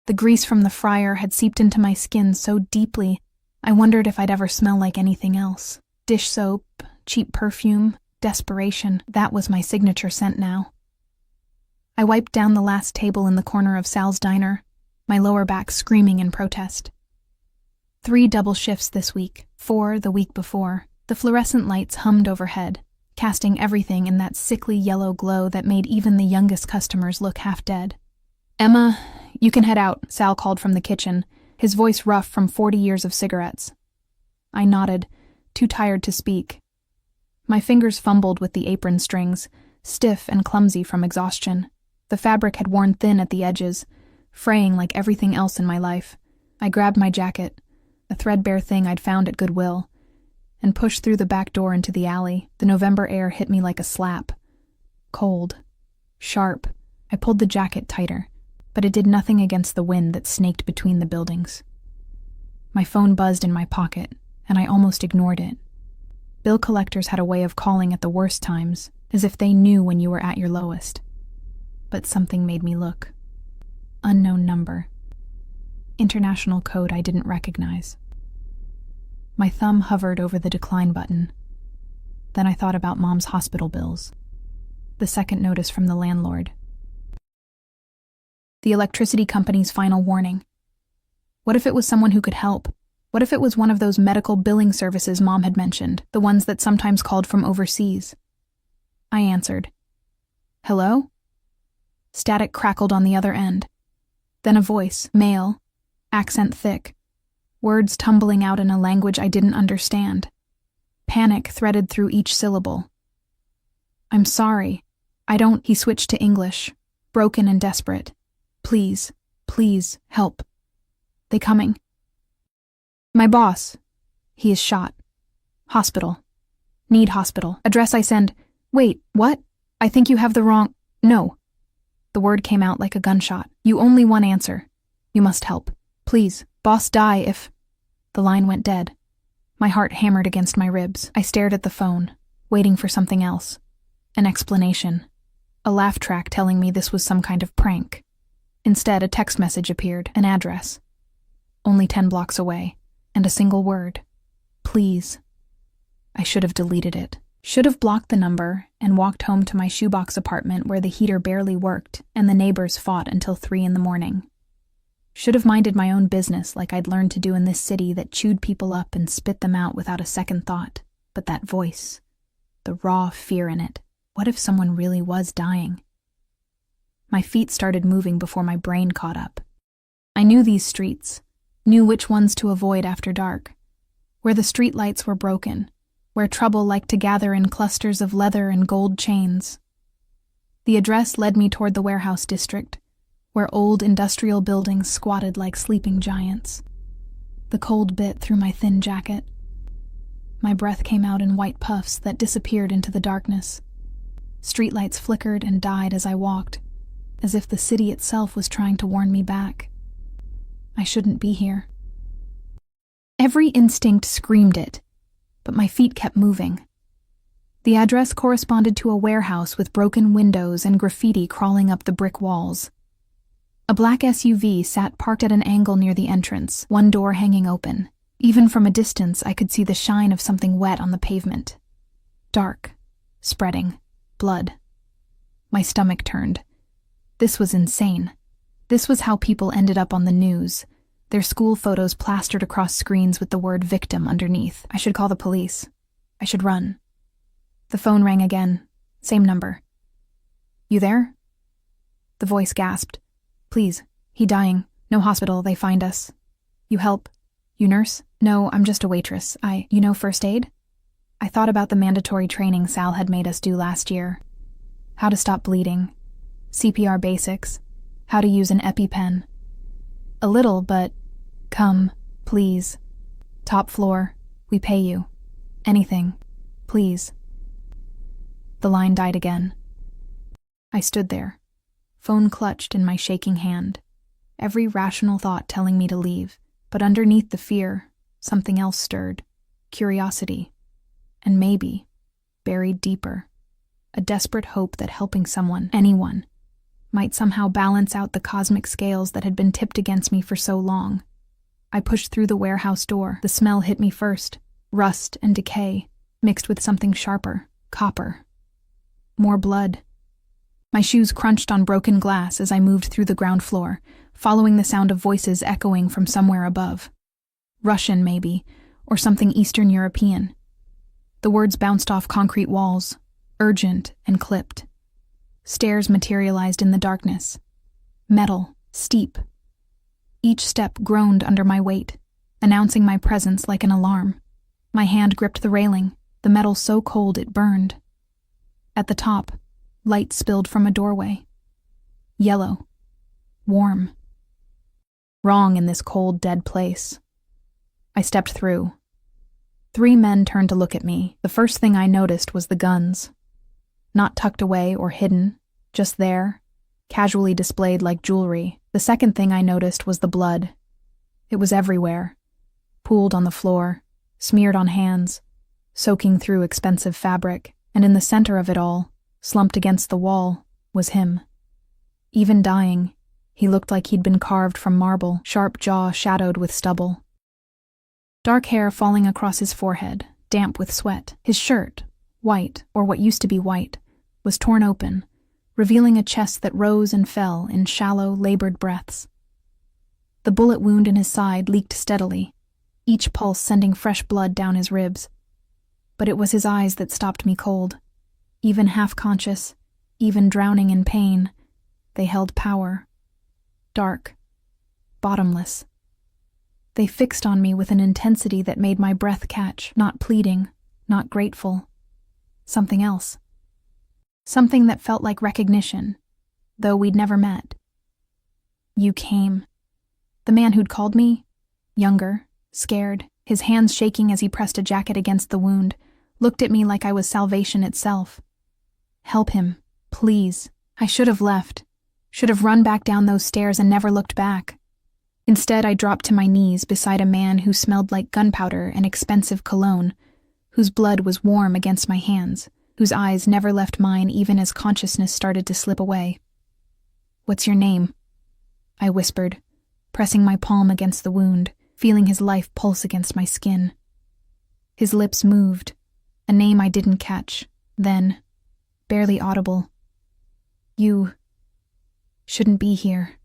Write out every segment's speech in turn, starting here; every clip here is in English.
The grease from the fryer had seeped into my skin so deeply, I wondered if I'd ever smell like anything else. Dish soap, cheap perfume, desperation, that was my signature scent now. I wiped down the last table in the corner of Sal's diner, my lower back screaming in protest. 3 double shifts this week, 4 the week before. The fluorescent lights hummed overhead, casting everything in that sickly yellow glow that made even the youngest customers look half dead. "Emma, you can head out," Sal called from the kitchen, his voice rough from 40 years of cigarettes. I nodded, too tired to speak. My fingers fumbled with the apron strings, stiff and clumsy from exhaustion. The fabric had worn thin at the edges, fraying like everything else in my life. I grabbed my jacket, a threadbare thing I'd found at Goodwill, and pushed through the back door into the alley. The November air hit me like a slap. Cold. Sharp. I pulled the jacket tighter, but it did nothing against the wind that snaked between the buildings. My phone buzzed in my pocket, and I almost ignored it. Bill collectors had a way of calling at the worst times, as if they knew when you were at your lowest. But something made me look. Unknown number. International code I didn't recognize. My thumb hovered over the decline button. Then I thought about Mom's hospital bills. The second notice from the landlord. The electricity company's final warning. What if it was someone who could help? What if it was one of those medical billing services Mom had mentioned, the ones that sometimes called from overseas? I answered. "Hello?" Static crackled on the other end. Then a voice, male, accent thick. Words tumbling out in a language I didn't understand. Panic threaded through each syllable. "I'm sorry. I don't..." He switched to English, broken and desperate. "Please, please, help. They coming?" "My boss. He is shot. Hospital. Need hospital. Address I send..." "Wait, what? I think you have the wrong..." "No." The word came out like a gunshot. "You only one answer. You must help. Please, boss die if..." The line went dead. My heart hammered against my ribs. I stared at the phone, waiting for something else. An explanation. A laugh track telling me this was some kind of prank. Instead, a text message appeared, an address. Only 10 blocks away, and a single word. Please. I should have deleted it. Should have blocked the number and walked home to my shoebox apartment where the heater barely worked and the neighbors fought until 3 in the morning. Should have minded my own business like I'd learned to do in this city that chewed people up and spit them out without a second thought. But that voice, the raw fear in it, what if someone really was dying? My feet started moving before my brain caught up. I knew these streets, knew which ones to avoid after dark, where the streetlights were broken, where trouble liked to gather in clusters of leather and gold chains. The address led me toward the warehouse district, where old industrial buildings squatted like sleeping giants. The cold bit through my thin jacket. My breath came out in white puffs that disappeared into the darkness. Streetlights flickered and died as I walked, as if the city itself was trying to warn me back. I shouldn't be here. Every instinct screamed it, but my feet kept moving. The address corresponded to a warehouse with broken windows and graffiti crawling up the brick walls. A black SUV sat parked at an angle near the entrance, one door hanging open. Even from a distance, I could see the shine of something wet on the pavement. Dark, spreading, blood. My stomach turned. This was insane. This was how people ended up on the news, their school photos plastered across screens with the word victim underneath. I should call the police. I should run. The phone rang again. Same number. "You there?" The voice gasped. "Please, he dying. No hospital, they find us. You help? You nurse?" "No, I'm just a waitress. You know first aid?" I thought about the mandatory training Sal had made us do last year. How to stop bleeding. CPR basics. How to use an EpiPen. A little, but... "Come, please. Top floor. We pay you. Anything. Please." The line died again. I stood there, phone clutched in my shaking hand, every rational thought telling me to leave, but underneath the fear, something else stirred, curiosity, and maybe, buried deeper, a desperate hope that helping someone, anyone, might somehow balance out the cosmic scales that had been tipped against me for so long. I pushed through the warehouse door. The smell hit me first, rust and decay, mixed with something sharper, copper. More blood. My shoes crunched on broken glass as I moved through the ground floor, following the sound of voices echoing from somewhere above. Russian, maybe, or something Eastern European. The words bounced off concrete walls, urgent and clipped. Stairs materialized in the darkness. Metal, steep. Each step groaned under my weight, announcing my presence like an alarm. My hand gripped the railing, the metal so cold it burned. At the top, light spilled from a doorway. Yellow. Warm. Wrong in this cold, dead place. I stepped through. 3 men turned to look at me. The first thing I noticed was the guns. Not tucked away or hidden, just there, casually displayed like jewelry. The second thing I noticed was the blood. It was everywhere, pooled on the floor, smeared on hands, soaking through expensive fabric, and in the center of it all, slumped against the wall, was him. Even dying, he looked like he'd been carved from marble, sharp jaw shadowed with stubble. Dark hair falling across his forehead, damp with sweat. His shirt, white, or what used to be white, was torn open, revealing a chest that rose and fell in shallow, labored breaths. The bullet wound in his side leaked steadily, each pulse sending fresh blood down his ribs. But it was his eyes that stopped me cold. Even half-conscious, even drowning in pain, they held power. Dark. Bottomless. They fixed on me with an intensity that made my breath catch, not pleading, not grateful. Something else. Something that felt like recognition, though we'd never met. You came. The man who'd called me, younger, scared, his hands shaking as he pressed a jacket against the wound, looked at me like I was salvation itself. Help him, please. I should have left. Should have run back down those stairs and never looked back. Instead, I dropped to my knees beside a man who smelled like gunpowder and expensive cologne, whose blood was warm against my hands, whose eyes never left mine even as consciousness started to slip away. "What's your name?" I whispered, pressing my palm against the wound, feeling his life pulse against my skin. His lips moved, a name I didn't catch, then, barely audible. "You shouldn't be here.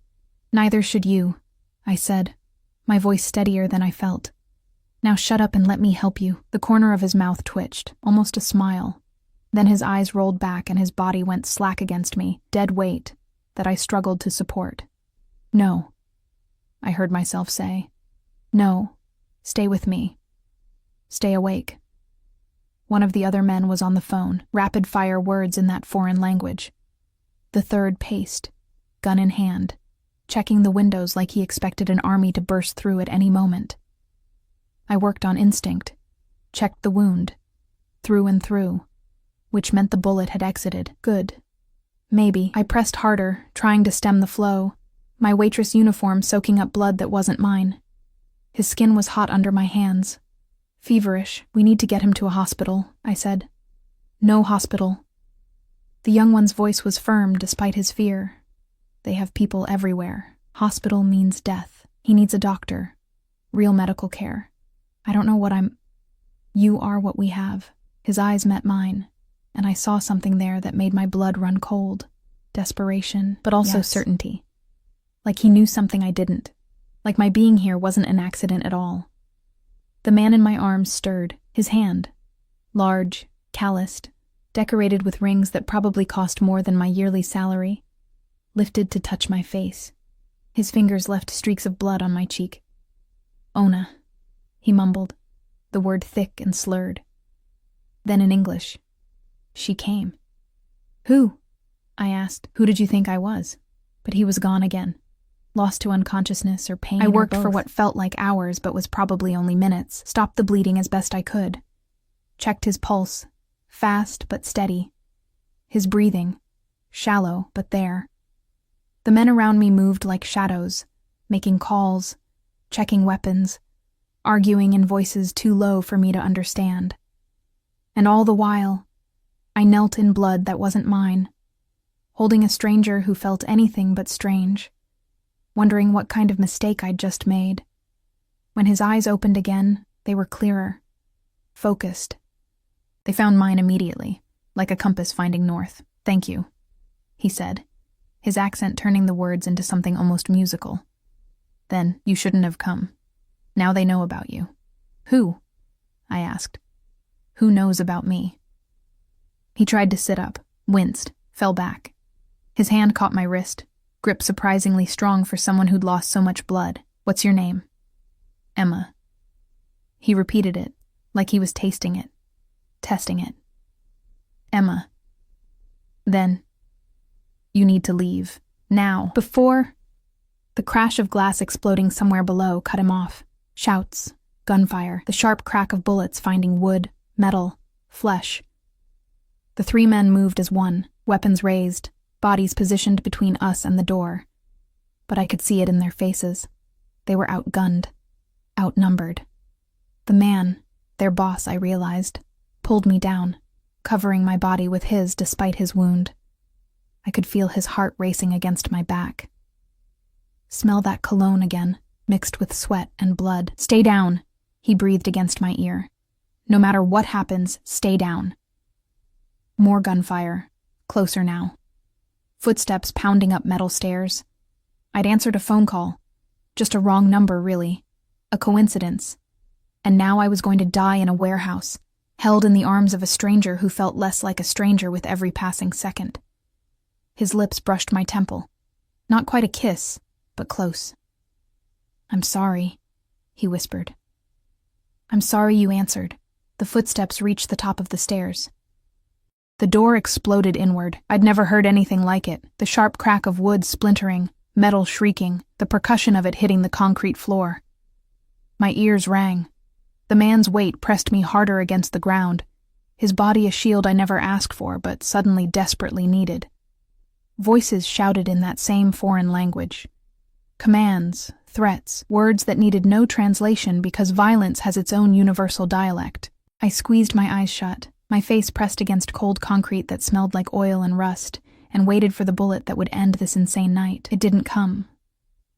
Neither should you," I said, my voice steadier than I felt. "Now shut up and let me help you." The corner of his mouth twitched, almost a smile. Then his eyes rolled back and his body went slack against me, dead weight, that I struggled to support. "No," I heard myself say. "No, stay with me. Stay awake." One of the other men was on the phone, rapid-fire words in that foreign language. The third paced, gun in hand, checking the windows like he expected an army to burst through at any moment. I worked on instinct, checked the wound, through and through, which meant the bullet had exited. Good. Maybe. I pressed harder, trying to stem the flow, my waitress uniform soaking up blood that wasn't mine. His skin was hot under my hands. "Feverish. We need to get him to a hospital," I said. "No hospital." The young one's voice was firm despite his fear. "They have people everywhere. Hospital means death. He needs a doctor. Real medical care. I don't know what I'm—" "You are what we have." His eyes met mine, and I saw something there that made my blood run cold. Desperation, but also certainty. Like he knew something I didn't. Like my being here wasn't an accident at all. The man in my arms stirred, his hand. Large, calloused, decorated with rings that probably cost more than my yearly salary, lifted to touch my face. His fingers left streaks of blood on my cheek. "Ona," he mumbled, the word thick and slurred. Then in English, "She came." "Who?" I asked. "Who did you think I was?" But he was gone again, lost to unconsciousness or pain. I worked for what felt like hours but was probably only minutes, stopped the bleeding as best I could. Checked his pulse, fast but steady. His breathing, shallow but there. The men around me moved like shadows, making calls, checking weapons, arguing in voices too low for me to understand. And all the while, I knelt in blood that wasn't mine, holding a stranger who felt anything but strange, wondering what kind of mistake I'd just made. When his eyes opened again, they were clearer, focused. They found mine immediately, like a compass finding north. "Thank you," he said, his accent turning the words into something almost musical. "Then you shouldn't have come. Now they know about you." "Who?" I asked. "Who knows about me?" He tried to sit up, winced, fell back. His hand caught my wrist, grip surprisingly strong for someone who'd lost so much blood. "What's your name?" "Emma." He repeated it, like he was tasting it, testing it. "Emma." "Then you need to leave. Now." Before... The crash of glass exploding somewhere below cut him off. Shouts, gunfire, the sharp crack of bullets finding wood, metal, flesh. The three men moved as one, weapons raised, bodies positioned between us and the door. But I could see it in their faces. They were outgunned, outnumbered. The man, their boss, I realized, pulled me down, covering my body with his despite his wound. I could feel his heart racing against my back. "Smell that cologne again, mixed with sweat and blood." "Stay down," he breathed against my ear. "No matter what happens, stay down." More gunfire, closer now. Footsteps pounding up metal stairs. I'd answered a phone call. Just a wrong number, really. A coincidence. And now I was going to die in a warehouse, held in the arms of a stranger who felt less like a stranger with every passing second. His lips brushed my temple. Not quite a kiss, but close. "I'm sorry," he whispered. "I'm sorry you answered." The footsteps reached the top of the stairs. The door exploded inward. I'd never heard anything like it. The sharp crack of wood splintering, metal shrieking, the percussion of it hitting the concrete floor. My ears rang. The man's weight pressed me harder against the ground, his body a shield I never asked for but suddenly desperately needed. Voices shouted in that same foreign language. Commands, threats, words that needed no translation because violence has its own universal dialect. I squeezed my eyes shut, my face pressed against cold concrete that smelled like oil and rust, and waited for the bullet that would end this insane night. It didn't come.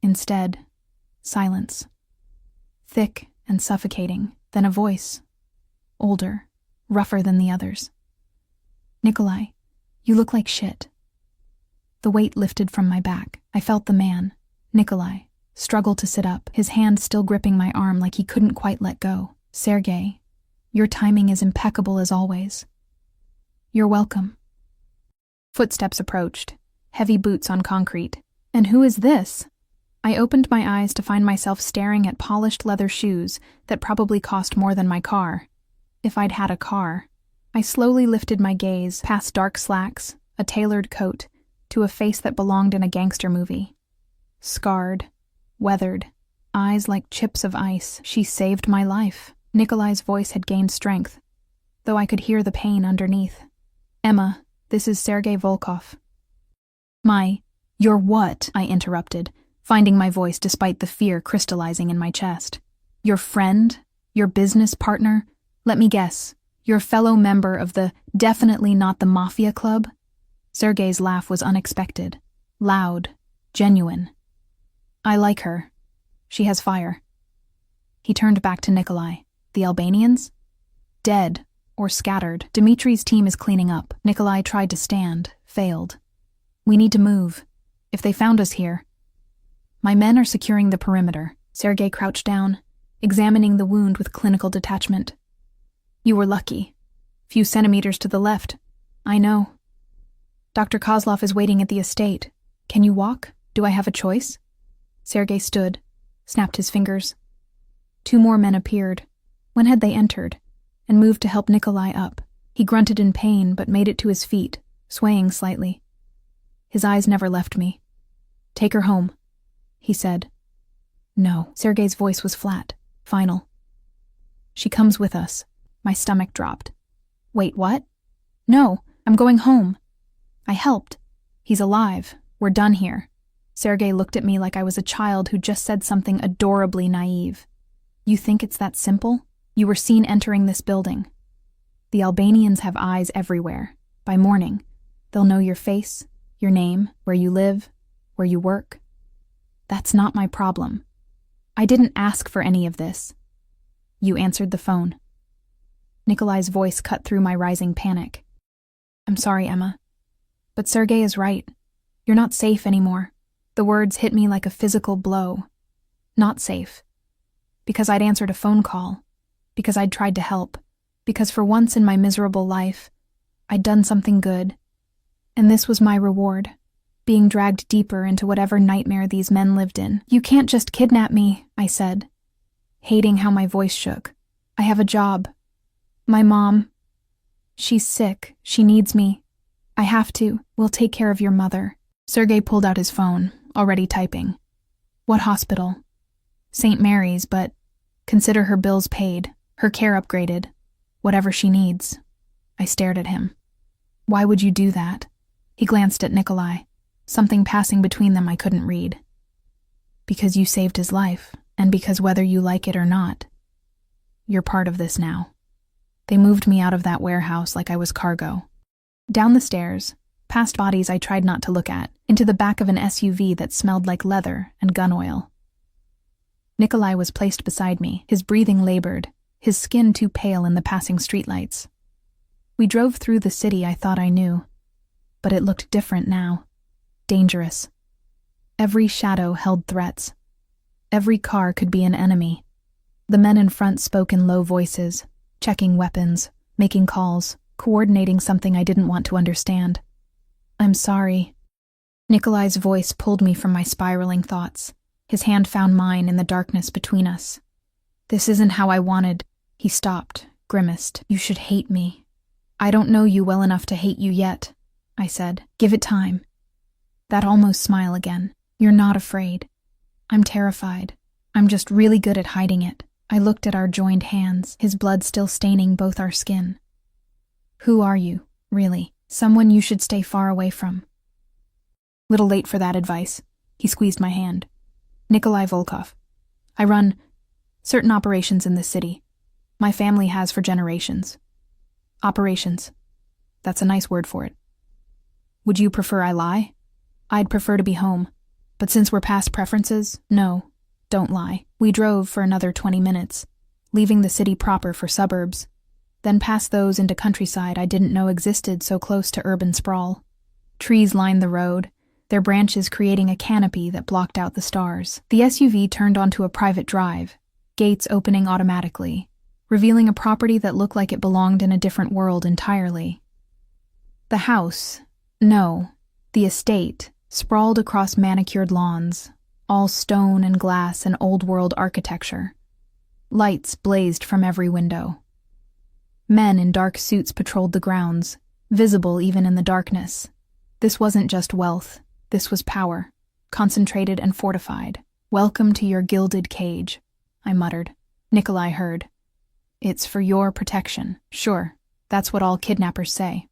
Instead, silence. Thick and suffocating, then a voice. Older, rougher than the others. "Nikolai, you look like shit." The weight lifted from my back. I felt the man, Nikolai, struggle to sit up, his hand still gripping my arm like he couldn't quite let go. "Sergei, your timing is impeccable as always." "You're welcome." Footsteps approached, heavy boots on concrete. "And who is this?" I opened my eyes to find myself staring at polished leather shoes that probably cost more than my car. If I'd had a car. I slowly lifted my gaze past dark slacks, a tailored coat, to a face that belonged in a gangster movie. Scarred, weathered, eyes like chips of ice. She saved my life. Nikolai's voice had gained strength, though I could hear the pain underneath. "Emma, this is Sergei Volkov." "You're what?" I interrupted, finding my voice despite the fear crystallizing in my chest. "Your friend? Your business partner? Let me guess, your fellow member of the definitely not the Mafia club?" Sergei's laugh was unexpected, loud, genuine. "I like her. She has fire." He turned back to Nikolai. "The Albanians?" "Dead, or scattered. Dimitri's team is cleaning up." Nikolai tried to stand, failed. "We need to move. If they found us here..." "My men are securing the perimeter." Sergei crouched down, examining the wound with clinical detachment. "You were lucky. Few centimeters to the left. I know. Dr. Kozlov is waiting at the estate. Can you walk? Do I have a choice?" Sergei stood, snapped his fingers. Two more men appeared. When had they entered? And moved to help Nikolai up. He grunted in pain but made it to his feet, swaying slightly. His eyes never left me. "Take her home," he said. "No." Sergei's voice was flat, final. "She comes with us." My stomach dropped. "Wait, what?" "No, I'm going home." I helped. "He's alive. We're done here." Sergei looked at me like I was a child who just said something adorably naive. "You think it's that simple? You were seen entering this building. The Albanians have eyes everywhere. By morning, they'll know your face, Your name, where you live, where you work. That's not my problem. I didn't ask for any of this. You answered the phone. Nikolai's voice cut through my rising panic. I'm sorry, Emma. But Sergei is right. You're not safe anymore. The words hit me like a physical blow. Not safe. Because I'd answered a phone call. Because I'd tried to help. Because for once in my miserable life, I'd done something good. And this was my reward. Being dragged deeper into whatever nightmare these men lived in. You can't just kidnap me, I said, hating how my voice shook. I have a job. My mom. She's sick. She needs me. I have to. We'll take care of your mother. Sergei pulled out his phone, already typing. What hospital? St. Mary's, but consider her bills paid, her care upgraded, whatever she needs. I stared at him. Why would you do that? He glanced at Nikolai, something passing between them I couldn't read. Because you saved his life, and because whether you like it or not, you're part of this now. They moved me out of that warehouse like I was cargo. Down the stairs, past bodies I tried not to look at, into the back of an SUV that smelled like leather and gun oil. Nikolai was placed beside me, his breathing labored, his skin too pale in the passing streetlights. We drove through the city I thought I knew, but it looked different now. Dangerous. Every shadow held threats. Every car could be an enemy. The men in front spoke in low voices, checking weapons, making calls, coordinating something I didn't want to understand. I'm sorry. Nikolai's voice pulled me from my spiraling thoughts. His hand found mine in the darkness between us. This isn't how I wanted. He stopped, grimaced. You should hate me. I don't know you well enough to hate you yet, I said. Give it time. That almost smile again. You're not afraid. I'm terrified. I'm just really good at hiding it. I looked at our joined hands, his blood still staining both our skin. Who are you, really? Someone you should stay far away from. Little late for that advice. He squeezed my hand. Nikolai Volkov. I run certain operations in this city. My family has for generations. Operations. That's a nice word for it. Would you prefer I lie? I'd prefer to be home. But since we're past preferences, no, don't lie. We drove for another 20 minutes, leaving the city proper for suburbs, then past those into countryside I didn't know existed so close to urban sprawl. Trees lined the road, their branches creating a canopy that blocked out the stars. The SUV turned onto a private drive, gates opening automatically, revealing a property that looked like it belonged in a different world entirely. The house, no, the estate, sprawled across manicured lawns, all stone and glass and old-world architecture. Lights blazed from every window. Men in dark suits patrolled the grounds, visible even in the darkness. This wasn't just wealth, this was power, concentrated and fortified. Welcome to your gilded cage, I muttered. Nikolai heard. It's for your protection. Sure, that's what all kidnappers say.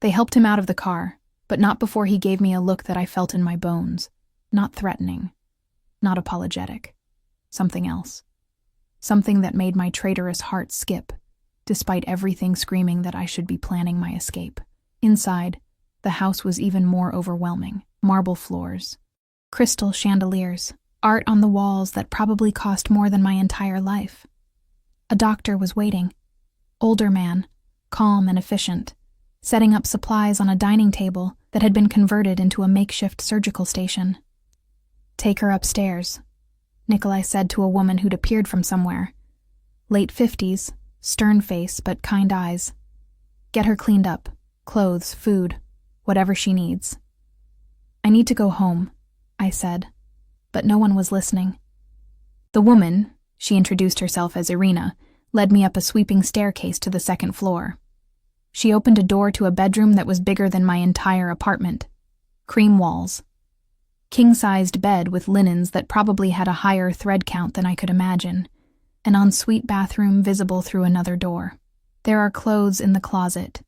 They helped him out of the car, but not before he gave me a look that I felt in my bones. Not threatening, not apologetic. Something else. Something that made my traitorous heart skip, despite everything screaming that I should be planning my escape. Inside, the house was even more overwhelming. Marble floors, crystal chandeliers, art on the walls that probably cost more than my entire life. A doctor was waiting. Older man, calm and efficient, setting up supplies on a dining table that had been converted into a makeshift surgical station. Take her upstairs, Nikolai said to a woman who'd appeared from somewhere. Late 50s, stern face but kind eyes. Get her cleaned up, clothes, food, whatever she needs. I need to go home, I said, but no one was listening. The woman, she introduced herself as Irina, led me up a sweeping staircase to the second floor. She opened a door to a bedroom that was bigger than my entire apartment. Cream walls. King-sized bed with linens that probably had a higher thread count than I could imagine. An ensuite bathroom visible through another door. There are clothes in the closet,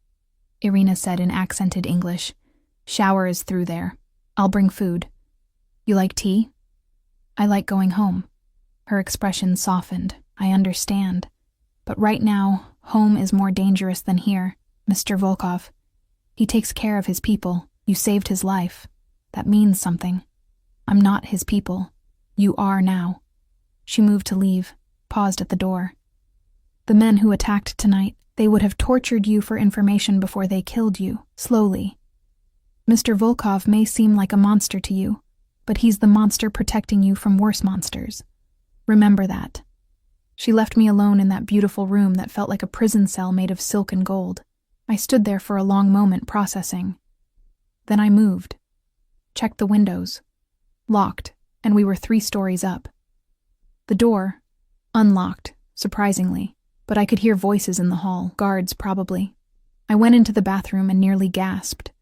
Irina said in accented English. Shower is through there. I'll bring food. You like tea? I like going home. Her expression softened. I understand. But right now, home is more dangerous than here. Mr. Volkov. He takes care of his people. You saved his life. That means something. I'm not his people. You are now." She moved to leave, paused at the door. "The men who attacked tonight, they would have tortured you for information before they killed you, slowly. Mr. Volkov may seem like a monster to you, but he's the monster protecting you from worse monsters. Remember that." She left me alone in that beautiful room that felt like a prison cell made of silk and gold. I stood there for a long moment processing. Then I moved, checked the windows. Locked, and we were 3 stories up. The door, unlocked, surprisingly, but I could hear voices in the hall, guards probably. I went into the bathroom and nearly gasped.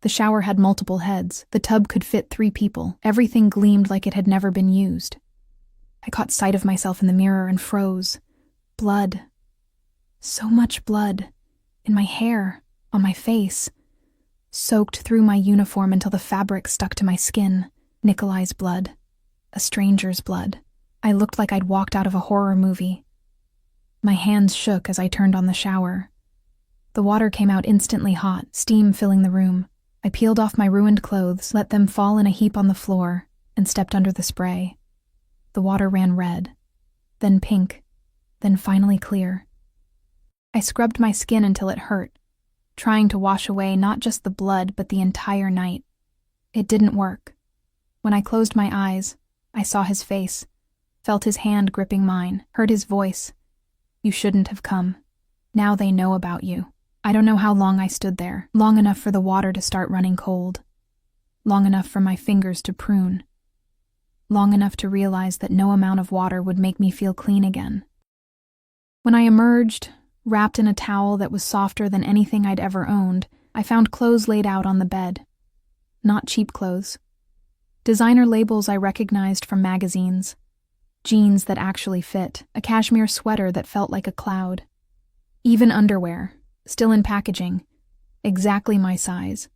The shower had multiple heads. The tub could fit 3 people. Everything gleamed like it had never been used. I caught sight of myself in the mirror and froze. Blood. So much blood. In my hair, on my face. Soaked through my uniform until the fabric stuck to my skin. Nikolai's blood. A stranger's blood. I looked like I'd walked out of a horror movie. My hands shook as I turned on the shower. The water came out instantly hot, steam filling the room. I peeled off my ruined clothes, let them fall in a heap on the floor, and stepped under the spray. The water ran red, then pink, then finally clear. I scrubbed my skin until it hurt, trying to wash away not just the blood but the entire night. It didn't work. When I closed my eyes, I saw his face, felt his hand gripping mine, heard his voice. "You shouldn't have come. Now they know about you." I don't know how long I stood there, long enough for the water to start running cold, long enough for my fingers to prune, long enough to realize that no amount of water would make me feel clean again. When I emerged, wrapped in a towel that was softer than anything I'd ever owned, I found clothes laid out on the bed. Not cheap clothes. Designer labels I recognized from magazines. Jeans that actually fit, a cashmere sweater that felt like a cloud. Even underwear, still in packaging. Exactly my size.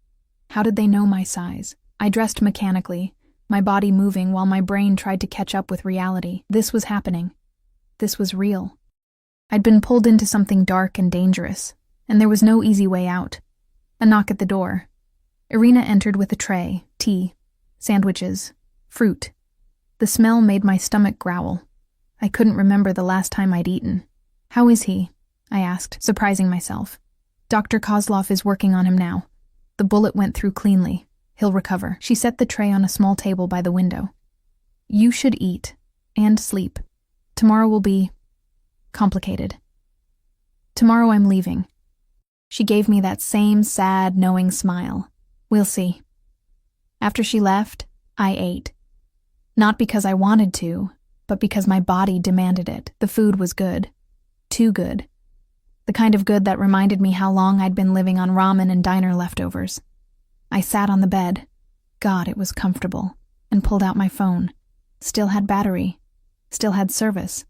How did they know my size? I dressed mechanically, my body moving while my brain tried to catch up with reality. This was happening. This was real. I'd been pulled into something dark and dangerous, and there was no easy way out. A knock at the door. Irina entered with a tray, tea, sandwiches, fruit. The smell made my stomach growl. I couldn't remember the last time I'd eaten. "How is he?" I asked, surprising myself. "Dr. Kozlov is working on him now. The bullet went through cleanly. He'll recover." She set the tray on a small table by the window. "You should eat and sleep. Tomorrow will be complicated. Tomorrow I'm leaving." She gave me that same sad, knowing smile. "We'll see." After she left, I ate. Not because I wanted to, but because my body demanded it. The food was good. Too good. The kind of good that reminded me how long I'd been living on ramen and diner leftovers. I sat on the bed. God, it was comfortable. And pulled out my phone. Still had battery. Still had service.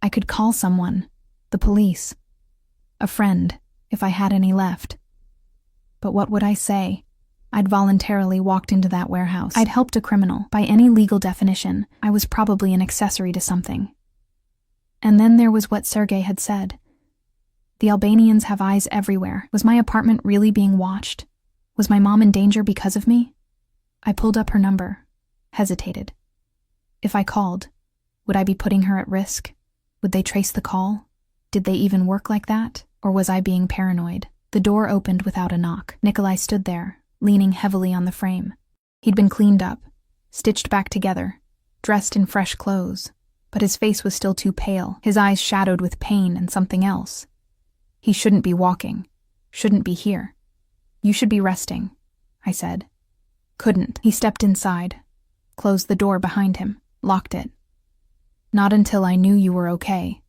I could call someone. The police. A friend, if I had any left. But what would I say? I'd voluntarily walked into that warehouse. I'd helped a criminal. By any legal definition, I was probably an accessory to something. And then there was what Sergei had said. The Albanians have eyes everywhere. Was my apartment really being watched? Was my mom in danger because of me? I pulled up her number, hesitated. If I called, would I be putting her at risk? Would they trace the call? Did they even work like that? Or was I being paranoid? The door opened without a knock. Nikolai stood there, leaning heavily on the frame. He'd been cleaned up, stitched back together, dressed in fresh clothes, but his face was still too pale, his eyes shadowed with pain and something else. He shouldn't be walking, shouldn't be here. You should be resting, I said. Couldn't. He stepped inside, closed the door behind him, locked it. Not until I knew you were okay.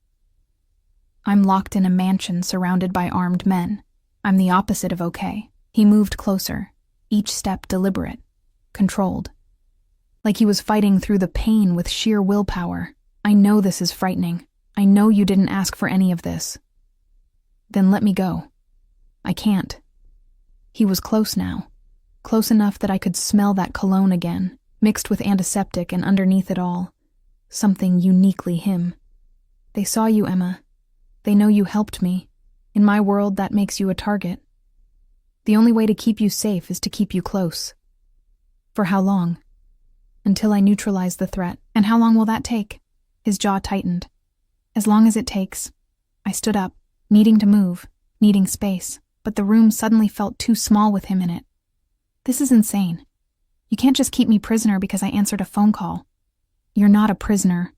I'm locked in a mansion surrounded by armed men. I'm the opposite of okay. He moved closer, each step deliberate, controlled. Like he was fighting through the pain with sheer willpower. I know this is frightening. I know you didn't ask for any of this. Then let me go. I can't. He was close now. Close enough that I could smell that cologne again, mixed with antiseptic, and underneath it all, something uniquely him. They saw you, Emma. They know you helped me. In my world, that makes you a target. The only way to keep you safe is to keep you close. For how long? Until I neutralize the threat. And how long will that take? His jaw tightened. As long as it takes. I stood up, needing to move, needing space, but the room suddenly felt too small with him in it. This is insane. You can't just keep me prisoner because I answered a phone call. You're not a prisoner.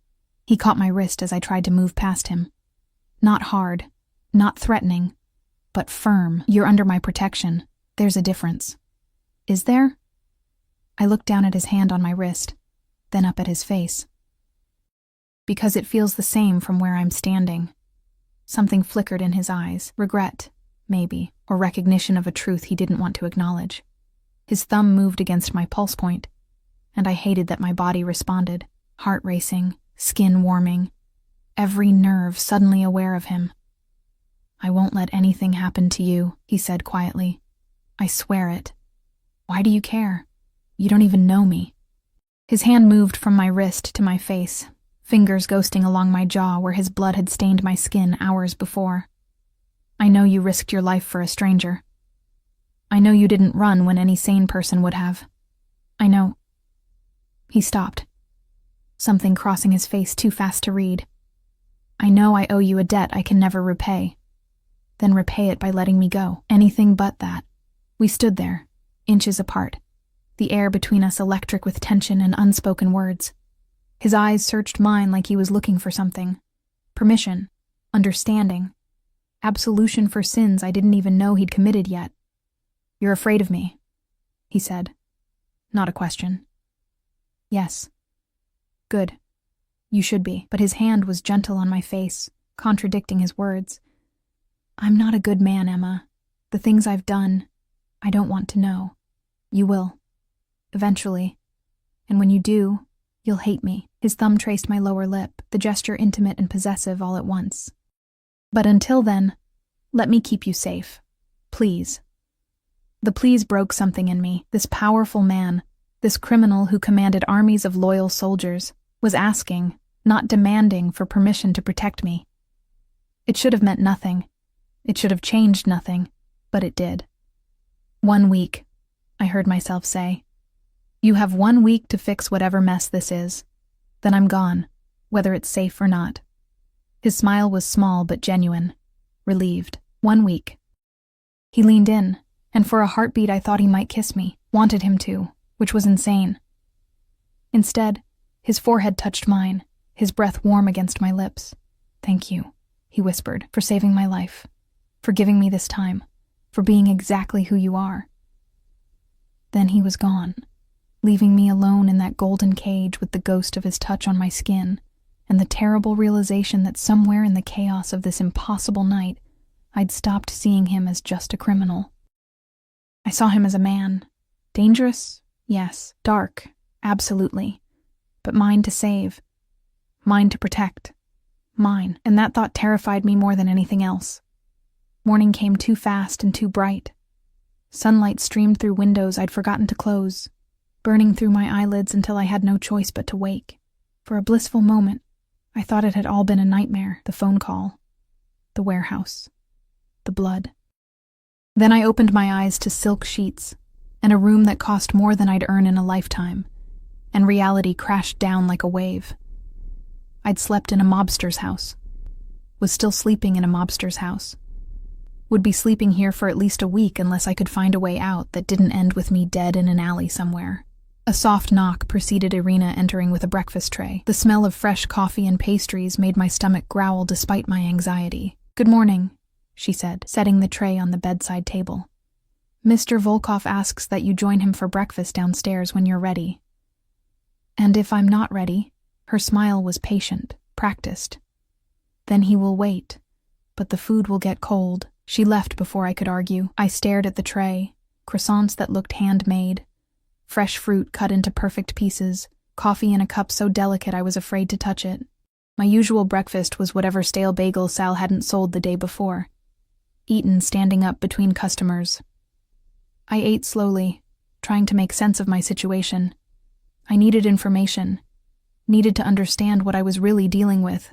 He caught my wrist as I tried to move past him. Not hard, not threatening, but firm. You're under my protection. There's a difference. Is there? I looked down at his hand on my wrist, then up at his face. Because it feels the same from where I'm standing. Something flickered in his eyes, regret, maybe, or recognition of a truth he didn't want to acknowledge. His thumb moved against my pulse point, and I hated that my body responded, heart racing, skin warming, every nerve suddenly aware of him. I won't let anything happen to you, he said quietly. I swear it. Why do you care? You don't even know me. His hand moved from my wrist to my face, fingers ghosting along my jaw where his blood had stained my skin hours before. I know you risked your life for a stranger. I know you didn't run when any sane person would have. I know. He stopped, something crossing his face too fast to read. I know I owe you a debt I can never repay. Then repay it by letting me go. Anything but that. We stood there, inches apart, the air between us electric with tension and unspoken words. His eyes searched mine like he was looking for something. Permission, understanding, absolution for sins I didn't even know he'd committed yet. You're afraid of me, he said. Not a question. Yes. Good. You should be. But his hand was gentle on my face, contradicting his words. I'm not a good man, Emma. The things I've done, I don't want to know. You will. Eventually. And when you do, you'll hate me. His thumb traced my lower lip, the gesture intimate and possessive all at once. But until then, let me keep you safe. Please. The please broke something in me. This powerful man, this criminal who commanded armies of loyal soldiers, was asking, not demanding, for permission to protect me. It should have meant nothing. It should have changed nothing, but it did. 1 week, I heard myself say. You have 1 week to fix whatever mess this is. Then I'm gone, whether it's safe or not. His smile was small but genuine, relieved. 1 week. He leaned in, and for a heartbeat I thought he might kiss me, wanted him to, which was insane. Instead, his forehead touched mine, his breath warm against my lips. Thank you, he whispered, for saving my life, for giving me this time, for being exactly who you are. Then he was gone, leaving me alone in that golden cage with the ghost of his touch on my skin, and the terrible realization that somewhere in the chaos of this impossible night, I'd stopped seeing him as just a criminal. I saw him as a man. Dangerous? Yes. Dark? Absolutely. But mine to save. Mine to protect. Mine. And that thought terrified me more than anything else. Morning came too fast and too bright. Sunlight streamed through windows I'd forgotten to close, burning through my eyelids until I had no choice but to wake. For a blissful moment, I thought it had all been a nightmare. The phone call. The warehouse. The blood. Then I opened my eyes to silk sheets and a room that cost more than I'd earn in a lifetime, and reality crashed down like a wave. I'd slept in a mobster's house, was still sleeping in a mobster's house, would be sleeping here for at least a week unless I could find a way out that didn't end with me dead in an alley somewhere. A soft knock preceded Irina entering with a breakfast tray. The smell of fresh coffee and pastries made my stomach growl despite my anxiety. Good morning, she said, setting the tray on the bedside table. Mr. Volkov asks that you join him for breakfast downstairs when you're ready. And if I'm not ready, her smile was patient, practiced. Then he will wait, but the food will get cold. She left before I could argue. I stared at the tray, croissants that looked handmade, fresh fruit cut into perfect pieces, coffee in a cup so delicate I was afraid to touch it. My usual breakfast was whatever stale bagel Sal hadn't sold the day before, eaten standing up between customers. I ate slowly, trying to make sense of my situation. I needed information, needed to understand what I was really dealing with.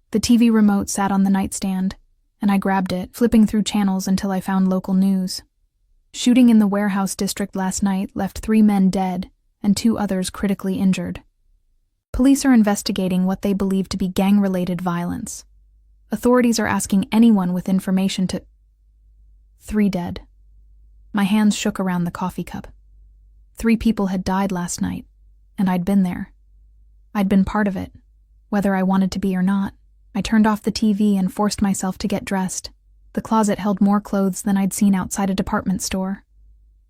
The TV remote sat on the nightstand, and I grabbed it, flipping through channels until I found local news. Shooting in the warehouse district last night left 3 men dead and 2 others critically injured. Police are investigating what they believe to be gang-related violence. Authorities are asking anyone with information to... 3 dead. My hands shook around the coffee cup. 3 people had died last night, and I'd been there. I'd been part of it, whether I wanted to be or not. I turned off the TV and forced myself to get dressed. The closet held more clothes than I'd seen outside a department store.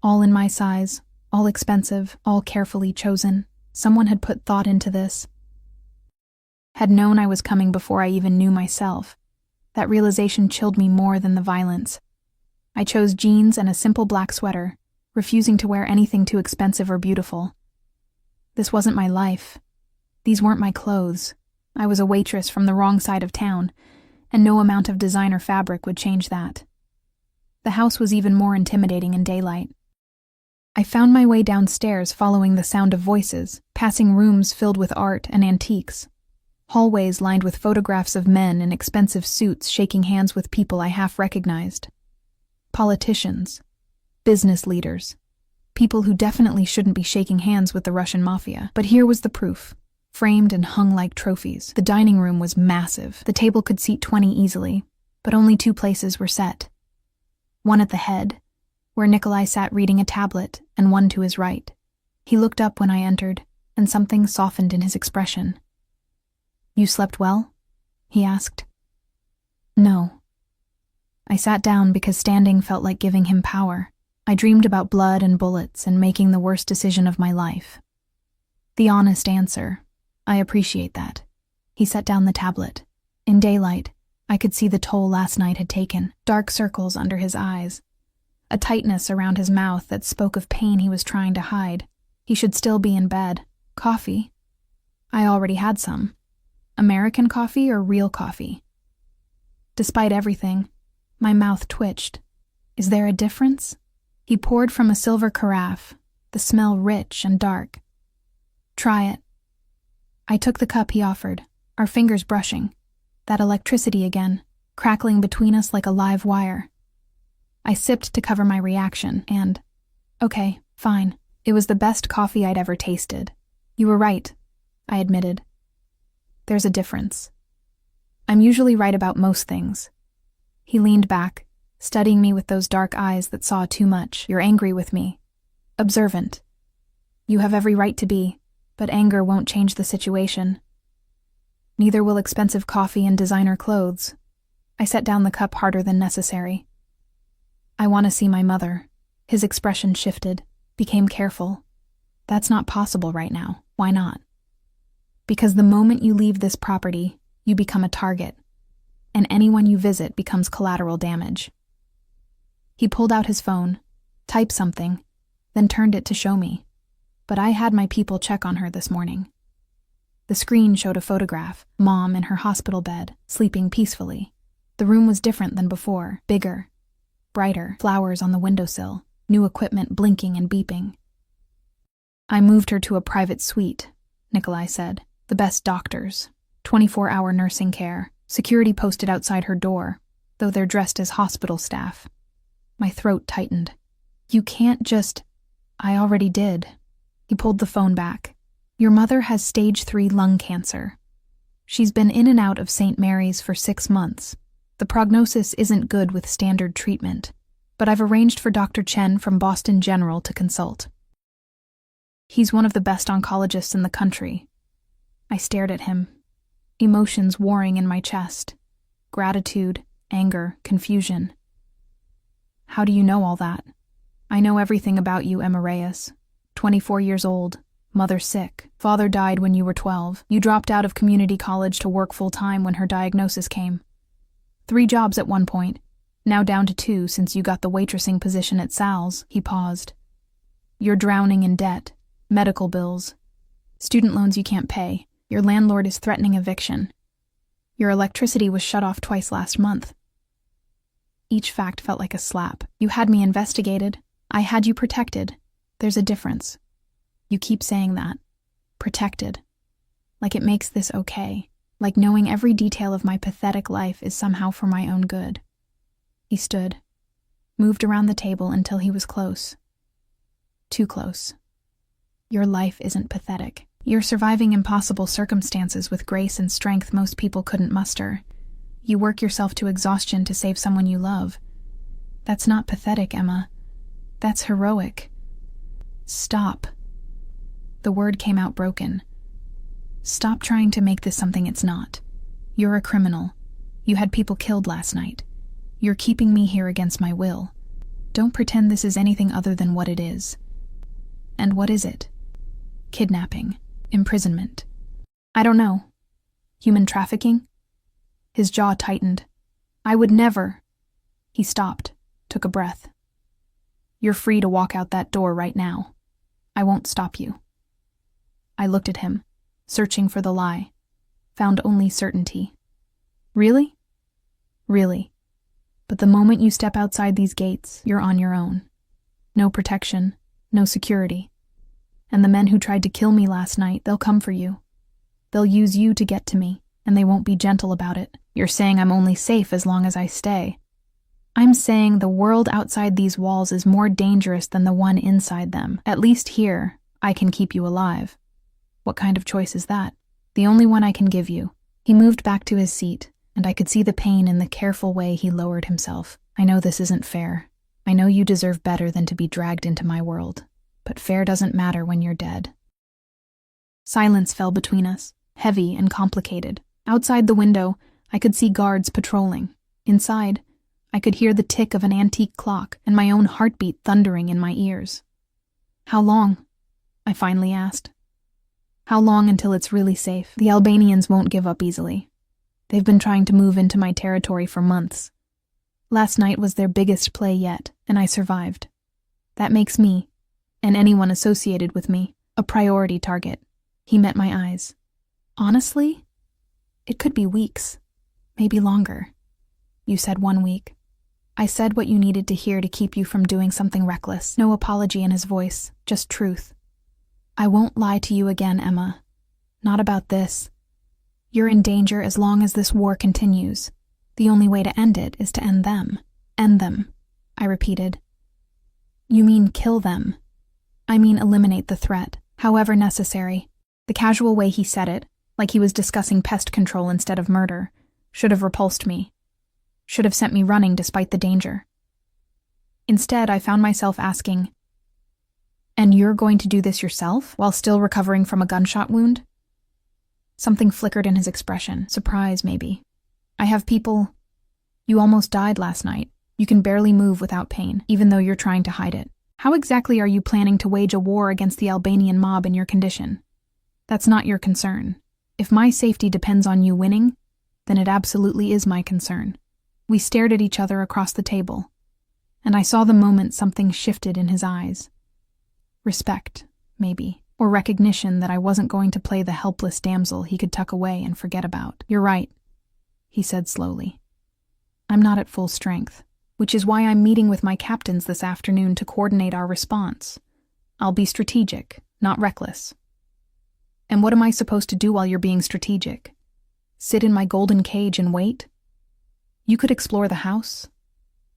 All in my size, all expensive, all carefully chosen. Someone had put thought into this. Had known I was coming before I even knew myself. That realization chilled me more than the violence. I chose jeans and a simple black sweater, refusing to wear anything too expensive or beautiful. This wasn't my life. These weren't my clothes. I was a waitress from the wrong side of town, and no amount of designer fabric would change that. The house was even more intimidating in daylight. I found my way downstairs following the sound of voices, passing rooms filled with art and antiques. Hallways lined with photographs of men in expensive suits shaking hands with people I half recognized. Politicians, business leaders, people who definitely shouldn't be shaking hands with the Russian Mafia. But here was the proof, framed and hung like trophies. The dining room was massive. The table could seat 20 easily, but only 2 places were set. One at the head, where Nikolai sat reading a tablet, and one to his right. He looked up when I entered, and something softened in his expression. "You slept well?" he asked. "No." I sat down because standing felt like giving him power. I dreamed about blood and bullets and making the worst decision of my life. The honest answer. I appreciate that. He set down the tablet. In daylight, I could see the toll last night had taken. Dark circles under his eyes. A tightness around his mouth that spoke of pain he was trying to hide. He should still be in bed. Coffee? I already had some. American coffee or real coffee? Despite everything, my mouth twitched. Is there a difference? He poured from a silver carafe, the smell rich and dark. Try it. I took the cup he offered, our fingers brushing. That electricity again, crackling between us like a live wire. I sipped to cover my reaction, and... Okay, fine. It was the best coffee I'd ever tasted. You were right, I admitted. There's a difference. I'm usually right about most things. He leaned back, studying me with those dark eyes that saw too much. You're angry with me. Observant. You have every right to be, but anger won't change the situation. Neither will expensive coffee and designer clothes. I set down the cup harder than necessary. I want to see my mother. His expression shifted, became careful. That's not possible right now. Why not? Because the moment you leave this property, you become a target, and anyone you visit becomes collateral damage. He pulled out his phone, typed something, then turned it to show me. But I had my people check on her this morning. The screen showed a photograph, Mom in her hospital bed, sleeping peacefully. The room was different than before, bigger, brighter, flowers on the windowsill, new equipment blinking and beeping. I moved her to a private suite, Nikolai said. The best doctors, 24-hour nursing care, security posted outside her door, though they're dressed as hospital staff. My throat tightened. You can't just... I already did. He pulled the phone back. Your mother has stage 3 lung cancer. She's been in and out of St. Mary's for 6 months. The prognosis isn't good with standard treatment, but I've arranged for Dr. Chen from Boston General to consult. He's one of the best oncologists in the country. I stared at him, emotions warring in my chest. Gratitude, anger, confusion. How do you know all that? I know everything about you, Emma Reyes. 24 years old, mother sick, father died when you were 12. You dropped out of community college to work full-time when her diagnosis came. 3 jobs at one point, now down to 2 since you got the waitressing position at Sal's. He paused. You're drowning in debt, medical bills, student loans you can't pay. Your landlord is threatening eviction. Your electricity was shut off twice last month. Each fact felt like a slap. You had me investigated. I had you protected. There's a difference. You keep saying that. Protected. Like it makes this okay. Like knowing every detail of my pathetic life is somehow for my own good. He stood, moved around the table until he was close. Too close. Your life isn't pathetic. You're surviving impossible circumstances with grace and strength most people couldn't muster. You work yourself to exhaustion to save someone you love. That's not pathetic, Emma. That's heroic. Stop. The word came out broken. Stop trying to make this something it's not. You're a criminal. You had people killed last night. You're keeping me here against my will. Don't pretend this is anything other than what it is. And what is it? Kidnapping. Imprisonment. I don't know. Human trafficking? His jaw tightened. I would never. He stopped, took a breath. You're free to walk out that door right now. I won't stop you. I looked at him, searching for the lie. Found only certainty. Really? Really. But the moment you step outside these gates, you're on your own. No protection, no security. And the men who tried to kill me last night, they'll come for you. They'll use you to get to me, and they won't be gentle about it. You're saying I'm only safe as long as I stay. I'm saying the world outside these walls is more dangerous than the one inside them. At least here, I can keep you alive. What kind of choice is that? The only one I can give you. He moved back to his seat, and I could see the pain in the careful way he lowered himself. I know this isn't fair. I know you deserve better than to be dragged into my world. But fair doesn't matter when you're dead. Silence fell between us, heavy and complicated. Outside the window, I could see guards patrolling. Inside, I could hear the tick of an antique clock and my own heartbeat thundering in my ears. How long? I finally asked. How long until it's really safe? The Albanians won't give up easily. They've been trying to move into my territory for months. Last night was their biggest play yet, and I survived. That makes me, and anyone associated with me, a priority target. He met my eyes. Honestly, it could be weeks, maybe longer. You said 1 week. I said what you needed to hear to keep you from doing something reckless. No apology in his voice, just truth. I won't lie to you again, Emma. Not about this. You're in danger as long as this war continues. The only way to end it is to end them. End them, I repeated. You mean kill them? I mean eliminate the threat, however necessary. The casual way he said it, like he was discussing pest control instead of murder, should have repulsed me. Should have sent me running despite the danger. Instead, I found myself asking, "And you're going to do this yourself, while still recovering from a gunshot wound?" Something flickered in his expression, surprise maybe. I have people... You almost died last night. You can barely move without pain, even though you're trying to hide it. How exactly are you planning to wage a war against the Albanian mob in your condition? That's not your concern. If my safety depends on you winning, then it absolutely is my concern. We stared at each other across the table, and I saw the moment something shifted in his eyes. Respect, maybe, or recognition that I wasn't going to play the helpless damsel he could tuck away and forget about. You're right, he said slowly. I'm not at full strength, which is why I'm meeting with my captains this afternoon to coordinate our response. I'll be strategic, not reckless. And what am I supposed to do while you're being strategic? Sit in my golden cage and wait? You could explore the house.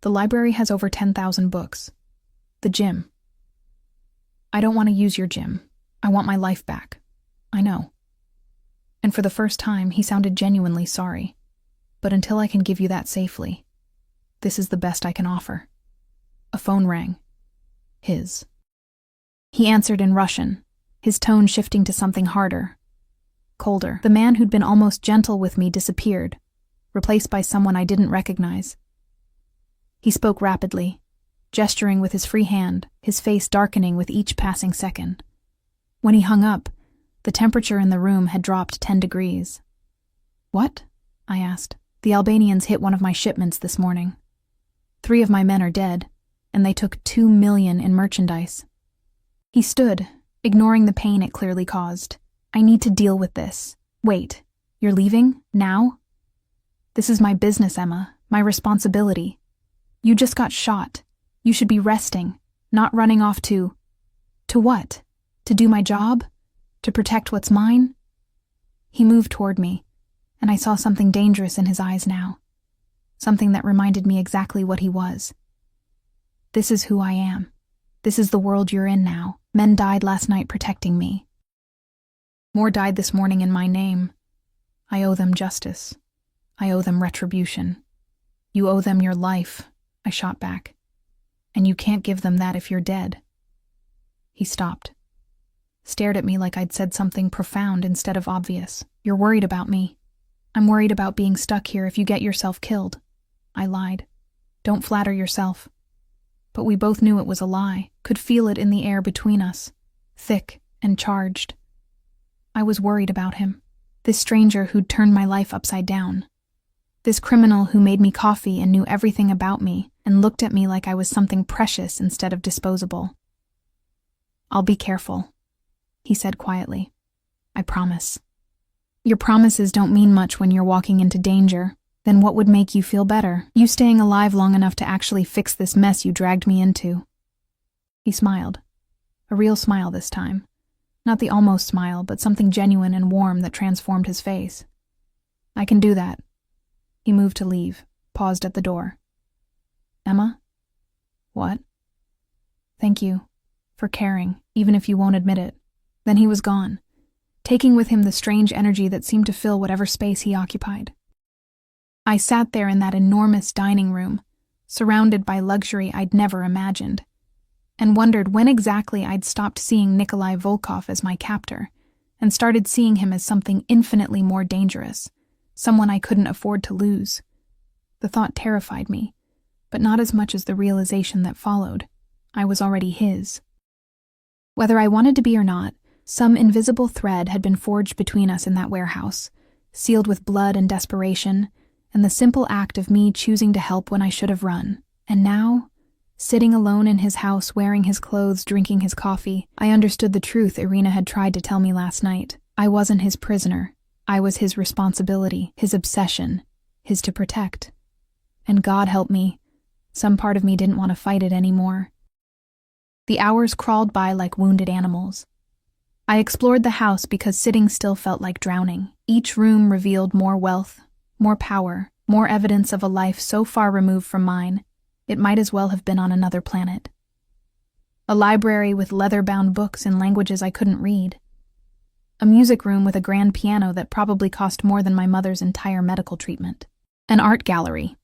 The library has over 10,000 books. The gym. I don't want to use your gym. I want my life back. I know. And for the first time, he sounded genuinely sorry. But until I can give you that safely, this is the best I can offer. A phone rang. His. He answered in Russian, his tone shifting to something harder, colder. The man who'd been almost gentle with me disappeared, replaced by someone I didn't recognize. He spoke rapidly, gesturing with his free hand, his face darkening with each passing second. When he hung up, the temperature in the room had dropped 10 degrees. What? I asked. The Albanians hit one of my shipments this morning. 3 of my men are dead, and they took $2 million in merchandise. He stood, ignoring the pain it clearly caused. I need to deal with this. Wait, you're leaving? Now? This is my business, Emma, my responsibility. You just got shot. You should be resting, not running off to... To what? To do my job? To protect what's mine? He moved toward me, and I saw something dangerous in his eyes now. Something that reminded me exactly what he was. This is who I am. This is the world you're in now. Men died last night protecting me. More died this morning in my name. I owe them justice. I owe them retribution. You owe them your life, I shot back. And you can't give them that if you're dead. He stopped, stared at me like I'd said something profound instead of obvious. You're worried about me. I'm worried about being stuck here if you get yourself killed. I lied. Don't flatter yourself. But we both knew it was a lie, could feel it in the air between us, thick and charged. I was worried about him, this stranger who'd turned my life upside down. This criminal who made me coffee and knew everything about me and looked at me like I was something precious instead of disposable. I'll be careful, he said quietly. I promise. Your promises don't mean much when you're walking into danger. Then what would make you feel better? You staying alive long enough to actually fix this mess you dragged me into. He smiled. A real smile this time. Not the almost smile, but something genuine and warm that transformed his face. I can do that. He moved to leave, paused at the door. Emma? What? Thank you. For caring, even if you won't admit it. Then he was gone, taking with him the strange energy that seemed to fill whatever space he occupied. I sat there in that enormous dining room, surrounded by luxury I'd never imagined, and wondered when exactly I'd stopped seeing Nikolai Volkov as my captor and started seeing him as something infinitely more dangerous, someone I couldn't afford to lose. The thought terrified me, but not as much as the realization that followed. I was already his. Whether I wanted to be or not, some invisible thread had been forged between us in that warehouse, sealed with blood and desperation, and the simple act of me choosing to help when I should have run. And now, sitting alone in his house, wearing his clothes, drinking his coffee, I understood the truth Irina had tried to tell me last night. I wasn't his prisoner. I was his responsibility, his obsession, his to protect. And God help me, some part of me didn't want to fight it anymore. The hours crawled by like wounded animals. I explored the house because sitting still felt like drowning. Each room revealed more wealth, more power, more evidence of a life so far removed from mine, it might as well have been on another planet. A library with leather-bound books in languages I couldn't read. A music room with a grand piano that probably cost more than my mother's entire medical treatment. An art gallery.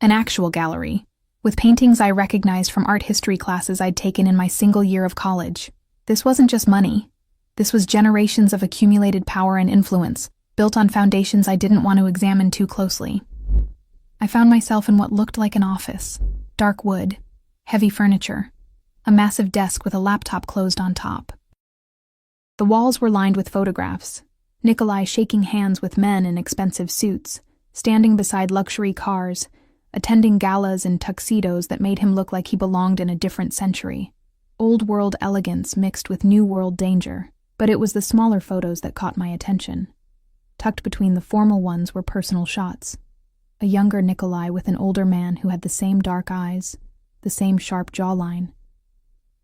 An actual gallery, with paintings I recognized from art history classes I'd taken in my single year of college. This wasn't just money. This was generations of accumulated power and influence, built on foundations I didn't want to examine too closely. I found myself in what looked like an office. Dark wood, heavy furniture, a massive desk with a laptop closed on top. The walls were lined with photographs, Nikolai shaking hands with men in expensive suits, standing beside luxury cars, attending galas in tuxedos that made him look like he belonged in a different century. Old-world elegance mixed with new-world danger, but it was the smaller photos that caught my attention. Tucked between the formal ones were personal shots. A younger Nikolai with an older man who had the same dark eyes, the same sharp jawline.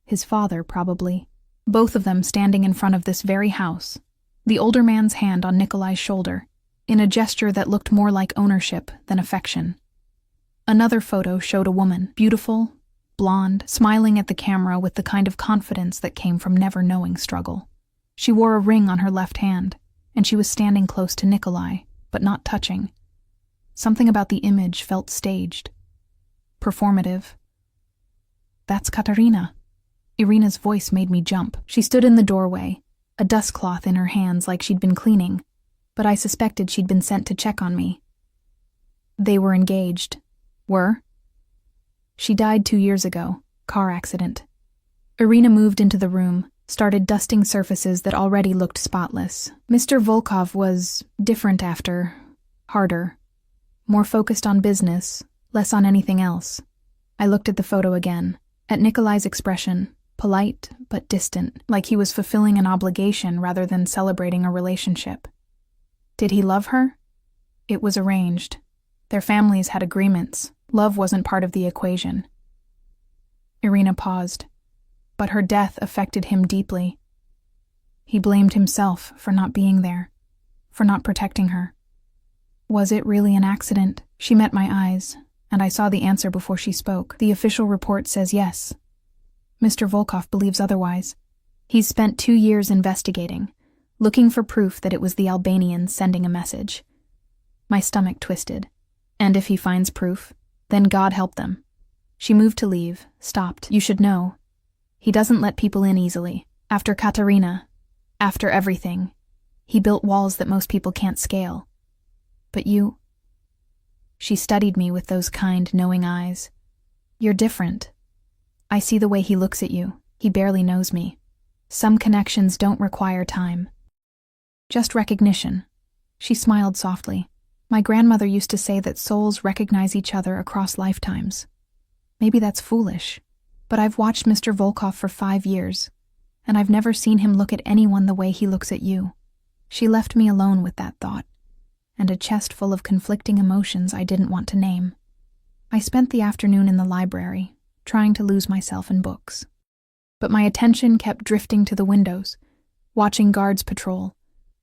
His father, probably. Both of them standing in front of this very house, the older man's hand on Nikolai's shoulder, in a gesture that looked more like ownership than affection. Another photo showed a woman, beautiful, blonde, smiling at the camera with the kind of confidence that came from never knowing struggle. She wore a ring on her left hand, and she was standing close to Nikolai, but not touching. Something about the image felt staged. Performative. That's Katarina. Irina's voice made me jump. She stood in the doorway, a dust cloth in her hands like she'd been cleaning, but I suspected she'd been sent to check on me. They were engaged. Were? She died 2 years ago. Car accident. Irina moved into the room, started dusting surfaces that already looked spotless. Mr. Volkov was different after, harder, more focused on business, less on anything else. I looked at the photo again, at Nikolai's expression, polite but distant, like he was fulfilling an obligation rather than celebrating a relationship. Did he love her? It was arranged. Their families had agreements. Love wasn't part of the equation. Irina paused, but her death affected him deeply. He blamed himself for not being there, for not protecting her. Was it really an accident? She met my eyes, And I saw the answer before she spoke. The official report says yes. Mr. Volkov believes otherwise. He's spent 2 years investigating, looking for proof that it was the Albanians sending a message. My stomach twisted. And if he finds proof, then God help them. She moved to leave, stopped. You should know. He doesn't let people in easily. After Katarina, after everything, he built walls that most people can't scale. But you... She studied me with those kind, knowing eyes. You're different. I see the way he looks at you. He barely knows me. Some connections don't require time. Just recognition. She smiled softly. My grandmother used to say that souls recognize each other across lifetimes. Maybe that's foolish, but I've watched Mr. Volkov for 5 years, and I've never seen him look at anyone the way he looks at you. She left me alone with that thought, and a chest full of conflicting emotions I didn't want to name. I spent the afternoon in the library, trying to lose myself in books. But my attention kept drifting to the windows, watching guards patrol,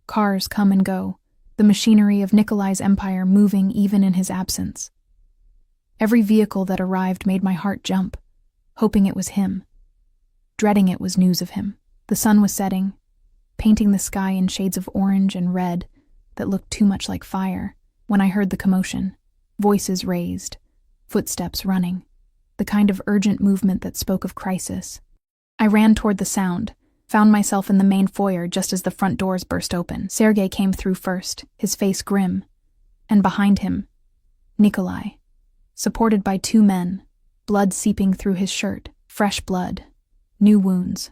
cars come and go, the machinery of Nikolai's empire moving even in his absence. Every vehicle that arrived made my heart jump, hoping it was him. Dreading it was news of him. The sun was setting, painting the sky in shades of orange and red that looked too much like fire, when I heard the commotion, voices raised, footsteps running, the kind of urgent movement that spoke of crisis. I ran toward the sound, found myself in the main foyer just as the front doors burst open. Sergei came through first, his face grim, and behind him, Nikolai, supported by 2 men, blood seeping through his shirt, fresh blood, new wounds.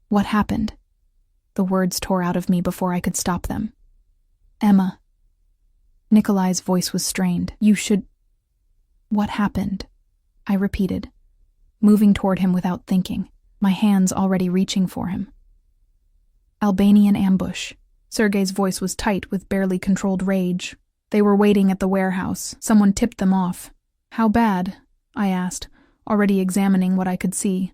What happened? The words tore out of me before I could stop them. Emma. Nikolai's voice was strained. You should... What happened? I repeated, moving toward him without thinking, my hands already reaching for him. Albanian ambush. Sergei's voice was tight with barely controlled rage. They were waiting at the warehouse. Someone tipped them off. How bad? I asked, already examining what I could see.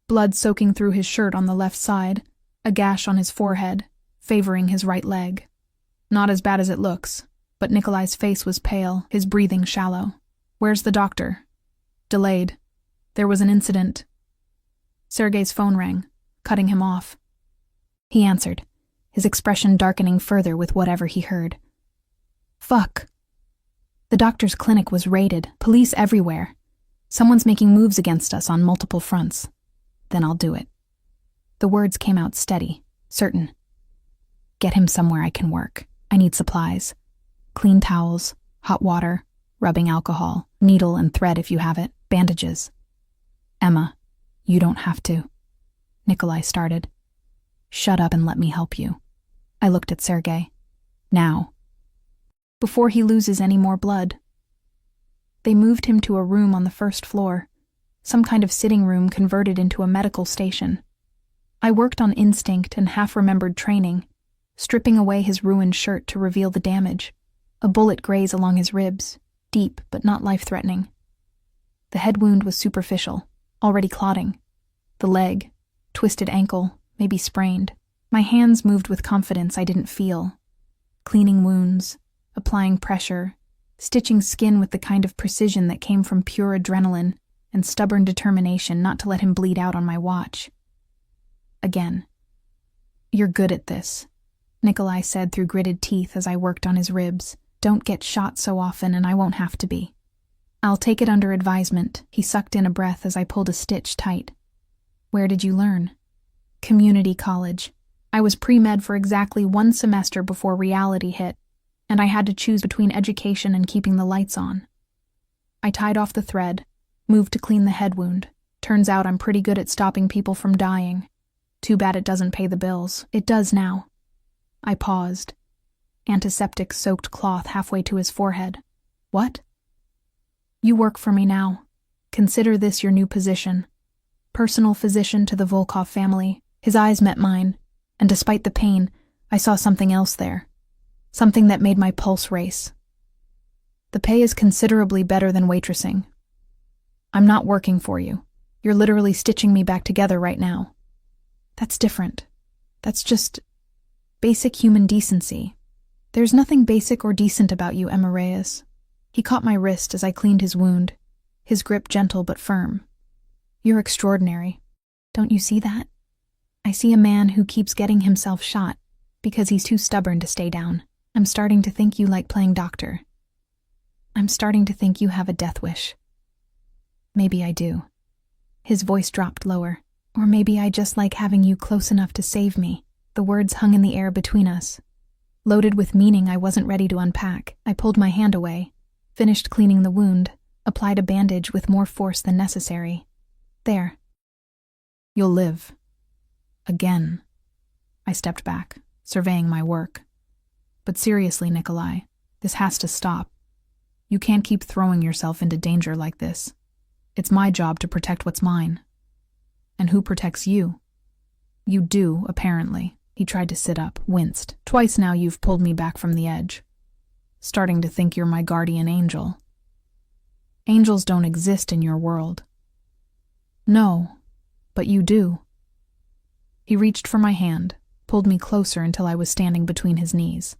Blood soaking through his shirt on the left side, a gash on his forehead, favoring his right leg. Not as bad as it looks, but Nikolai's face was pale, his breathing shallow. Where's the doctor? Delayed. There was an incident. Sergei's phone rang, cutting him off. He answered, his expression darkening further with whatever he heard. Fuck. The doctor's clinic was raided, police everywhere. Someone's making moves against us on multiple fronts. Then I'll do it. The words came out steady, certain. Get him somewhere I can work. I need supplies. Clean towels, hot water, rubbing alcohol, needle and thread if you have it, bandages. Emma, you don't have to. Nikolai started. Shut up and let me help you. I looked at Sergei. Now. Before he loses any more blood. They moved him to a room on the first floor, some kind of sitting room converted into a medical station. I worked on instinct and half-remembered training, stripping away his ruined shirt to reveal the damage. A bullet grazed along his ribs, deep but not life-threatening. The head wound was superficial, already clotting. The leg, twisted ankle, maybe sprained. My hands moved with confidence I didn't feel, cleaning wounds, applying pressure, stitching skin with the kind of precision that came from pure adrenaline and stubborn determination not to let him bleed out on my watch. Again. You're good at this, Nikolai said through gritted teeth as I worked on his ribs. Don't get shot so often and I won't have to be. I'll take it under advisement. He sucked in a breath as I pulled a stitch tight. Where did you learn? Community college. I was pre-med for exactly 1 semester before reality hit, and I had to choose between education and keeping the lights on. I tied off the thread, moved to clean the head wound. Turns out I'm pretty good at stopping people from dying. Too bad it doesn't pay the bills. It does now. I paused. Antiseptic-soaked cloth halfway to his forehead. What? You work for me now. Consider this your new position. Personal physician to the Volkov family. His eyes met mine, and despite the pain, I saw something else there. Something that made my pulse race. The pay is considerably better than waitressing. I'm not working for you. You're literally stitching me back together right now. That's different. That's just basic human decency. There's nothing basic or decent about you, Emma Reyes. He caught my wrist as I cleaned his wound, his grip gentle but firm. "You're extraordinary. Don't you see that? I see a man who keeps getting himself shot because he's too stubborn to stay down. I'm starting to think you like playing doctor. I'm starting to think you have a death wish. Maybe I do." His voice dropped lower. "Or maybe I just like having you close enough to save me." The words hung in the air between us, loaded with meaning I wasn't ready to unpack. I pulled my hand away, finished cleaning the wound, applied a bandage with more force than necessary. "There. You'll live. Again." I stepped back, surveying my work. "But seriously, Nikolai, this has to stop. You can't keep throwing yourself into danger like this. It's my job to protect what's mine. And who protects you? You do, apparently." He tried to sit up, winced. "Twice now you've pulled me back from the edge. Starting to think you're my guardian angel. Angels don't exist in your world." "No, but you do." He reached for my hand, pulled me closer until I was standing between his knees.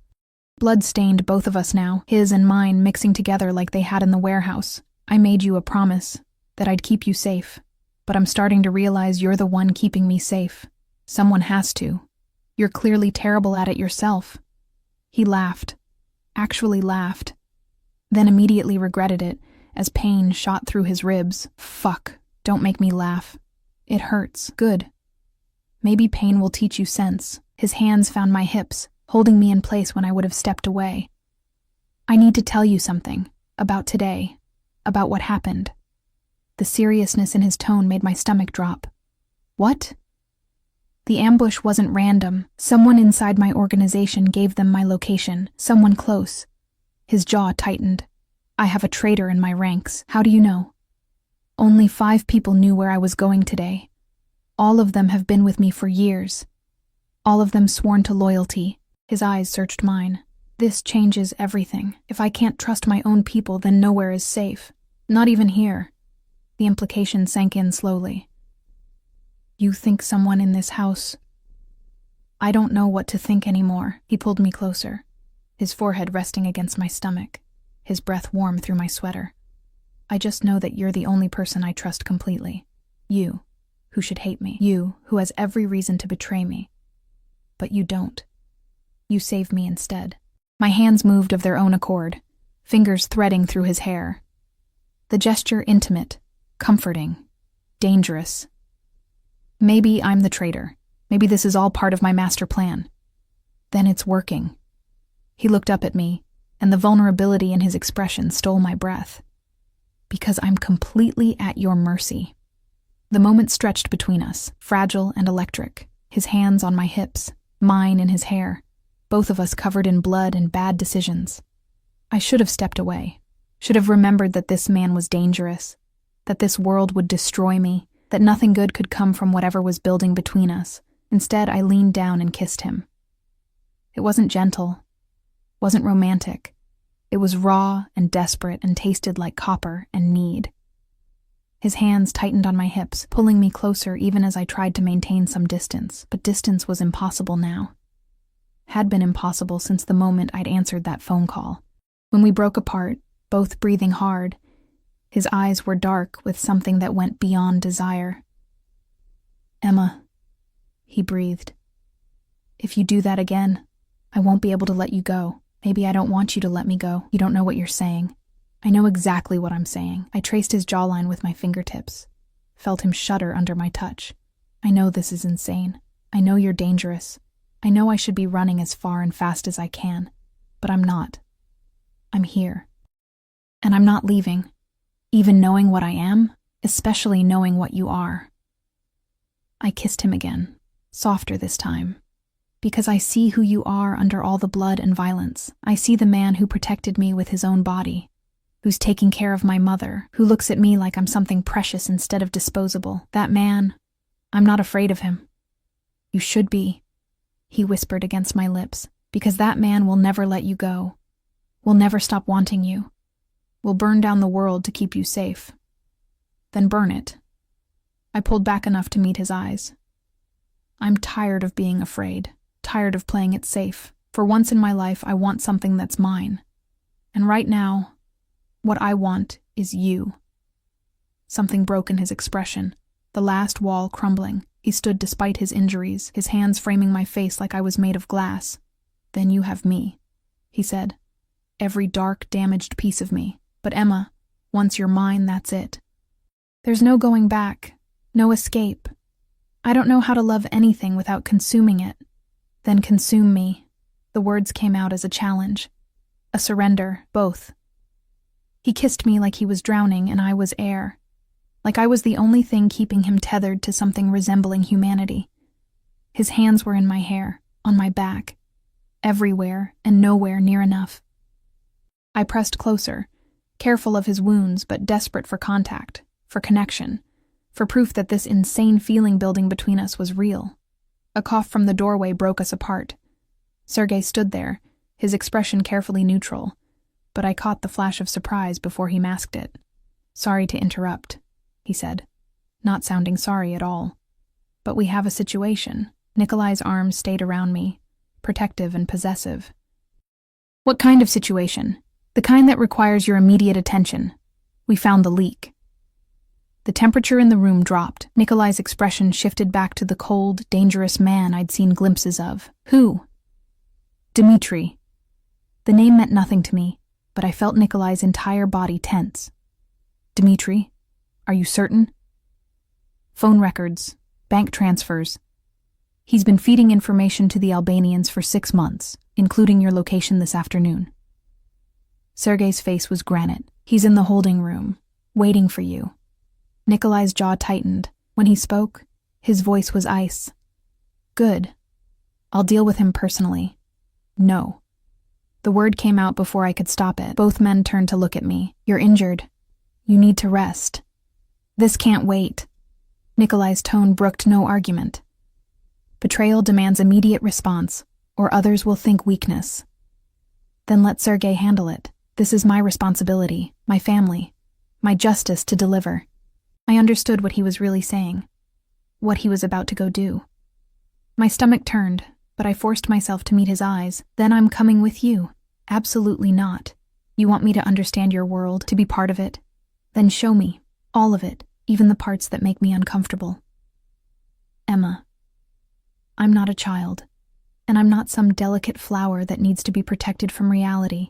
Blood stained both of us now, his and mine mixing together like they had in the warehouse. "I made you a promise that I'd keep you safe, but I'm starting to realize you're the one keeping me safe. Someone has to. You're clearly terrible at it yourself." He laughed, actually laughed, then immediately regretted it as pain shot through his ribs. "Fuck, don't make me laugh. It hurts. Good. Maybe pain will teach you sense." His hands found my hips, holding me in place when I would have stepped away. "I need to tell you something. About today. About what happened." The seriousness in his tone made my stomach drop. "What?" "The ambush wasn't random. Someone inside my organization gave them my location. Someone close." His jaw tightened. "I have a traitor in my ranks. How do you know?" "Only 5 people knew where I was going today. All of them have been with me for years. All of them sworn to loyalty." His eyes searched mine. "This changes everything. If I can't trust my own people, then nowhere is safe. Not even here." The implication sank in slowly. "You think someone in this house—" "I don't know what to think anymore." He pulled me closer, his forehead resting against my stomach, his breath warm through my sweater. "I just know that you're the only person I trust completely. You, who should hate me. You, who has every reason to betray me. But you don't. You save me instead." My hands moved of their own accord, fingers threading through his hair. The gesture intimate, comforting, dangerous. Maybe I'm the traitor. Maybe this is all part of my master plan. Then it's working. He looked up at me, and the vulnerability in his expression stole my breath. "Because I'm completely at your mercy." The moment stretched between us, fragile and electric, his hands on my hips, mine in his hair, both of us covered in blood and bad decisions. I should have stepped away, should have remembered that this man was dangerous, that this world would destroy me, that nothing good could come from whatever was building between us. Instead, I leaned down and kissed him. It wasn't gentle, wasn't romantic. It was raw and desperate and tasted like copper and need. His hands tightened on my hips, pulling me closer even as I tried to maintain some distance, but distance was impossible now. Had been impossible since the moment I'd answered that phone call. When we broke apart, both breathing hard, his eyes were dark with something that went beyond desire. "Emma," he breathed, "if you do that again, I won't be able to let you go. Maybe I don't want you to let me go. You don't know what you're saying." I know exactly what I'm saying. I traced his jawline with my fingertips, felt him shudder under my touch. "I know this is insane. I know you're dangerous. I know I should be running as far and fast as I can, but I'm not. I'm here. And I'm not leaving, even knowing what I am, especially knowing what you are." I kissed him again, softer this time, because I see who you are under all the blood and violence. I see the man who protected me with his own body, who's taking care of my mother, who looks at me like I'm something precious instead of disposable. That man, I'm not afraid of him. "You should be," he whispered against my lips, "because that man will never let you go, will never stop wanting you, will burn down the world to keep you safe. Then burn it." I pulled back enough to meet his eyes. "I'm tired of being afraid, tired of playing it safe. For once in my life, I want something that's mine. And right now, What I want is you. Something broke in his expression, the last wall crumbling. He stood despite his injuries, his hands framing my face like I was made of glass. Then you have me, he said. Every dark, damaged piece of me. But Emma, once you're mine, that's it. There's no going back, no escape. I don't know how to love anything without consuming it. Then consume me. The words came out as a challenge. A surrender, both. He kissed me like he was drowning and I was air. Like I was the only thing keeping him tethered to something resembling humanity. His hands were in my hair, on my back, everywhere and nowhere near enough. I pressed closer, careful of his wounds but desperate for contact, for connection, for proof that this insane feeling building between us was real. A cough from the doorway broke us apart. Sergei stood there, his expression carefully neutral, but I caught the flash of surprise before he masked it. Sorry to interrupt, he said, not sounding sorry at all. But we have a situation. Nikolai's arms stayed around me, protective and possessive. What kind of situation? The kind that requires your immediate attention. We found the leak. The temperature in the room dropped. Nikolai's expression shifted back to the cold, dangerous man I'd seen glimpses of. Who? Dmitri. The name meant nothing to me, but I felt Nikolai's entire body tense. Dmitri? Are you certain? Phone records, bank transfers. He's been feeding information to the Albanians for 6 months, including your location this afternoon. Sergei's face was granite. He's in the holding room, waiting for you. Nikolai's jaw tightened. When he spoke, his voice was ice. Good. I'll deal with him personally. No. The word came out before I could stop it. Both men turned to look at me. You're injured. You need to rest. This can't wait. Nikolai's tone brooked no argument. Betrayal demands immediate response, or others will think weakness. Then let Sergei handle it. This is my responsibility, my family, my justice to deliver. I understood what he was really saying, what he was about to go do. My stomach turned, but I forced myself to meet his eyes. Then I'm coming with you. Absolutely not. You want me to understand your world, to be part of it? Then show me, all of it, even the parts that make me uncomfortable. Emma, I'm not a child, and I'm not some delicate flower that needs to be protected from reality.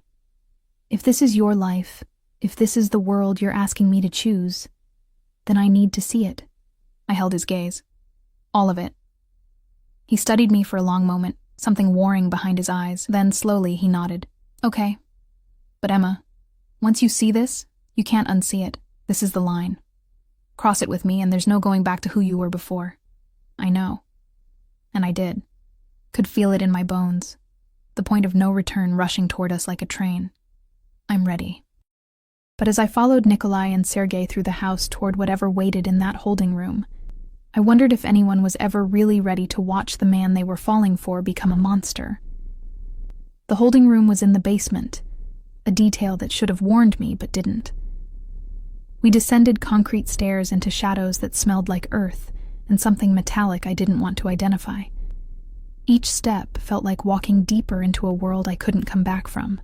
If this is your life, if this is the world you're asking me to choose, then I need to see it. I held his gaze. All of it. He studied me for a long moment, something warring behind his eyes. Then slowly he nodded. Okay. But Emma, once you see this, you can't unsee it. This is the line. Cross it with me and there's no going back to who you were before. I know. And I did. Could feel it in my bones. The point of no return rushing toward us like a train. I'm ready. But as I followed Nikolai and Sergei through the house toward whatever waited in that holding room, I wondered if anyone was ever really ready to watch the man they were falling for become a monster. The holding room was in the basement, a detail that should have warned me but didn't. We descended concrete stairs into shadows that smelled like earth and something metallic I didn't want to identify. Each step felt like walking deeper into a world I couldn't come back from.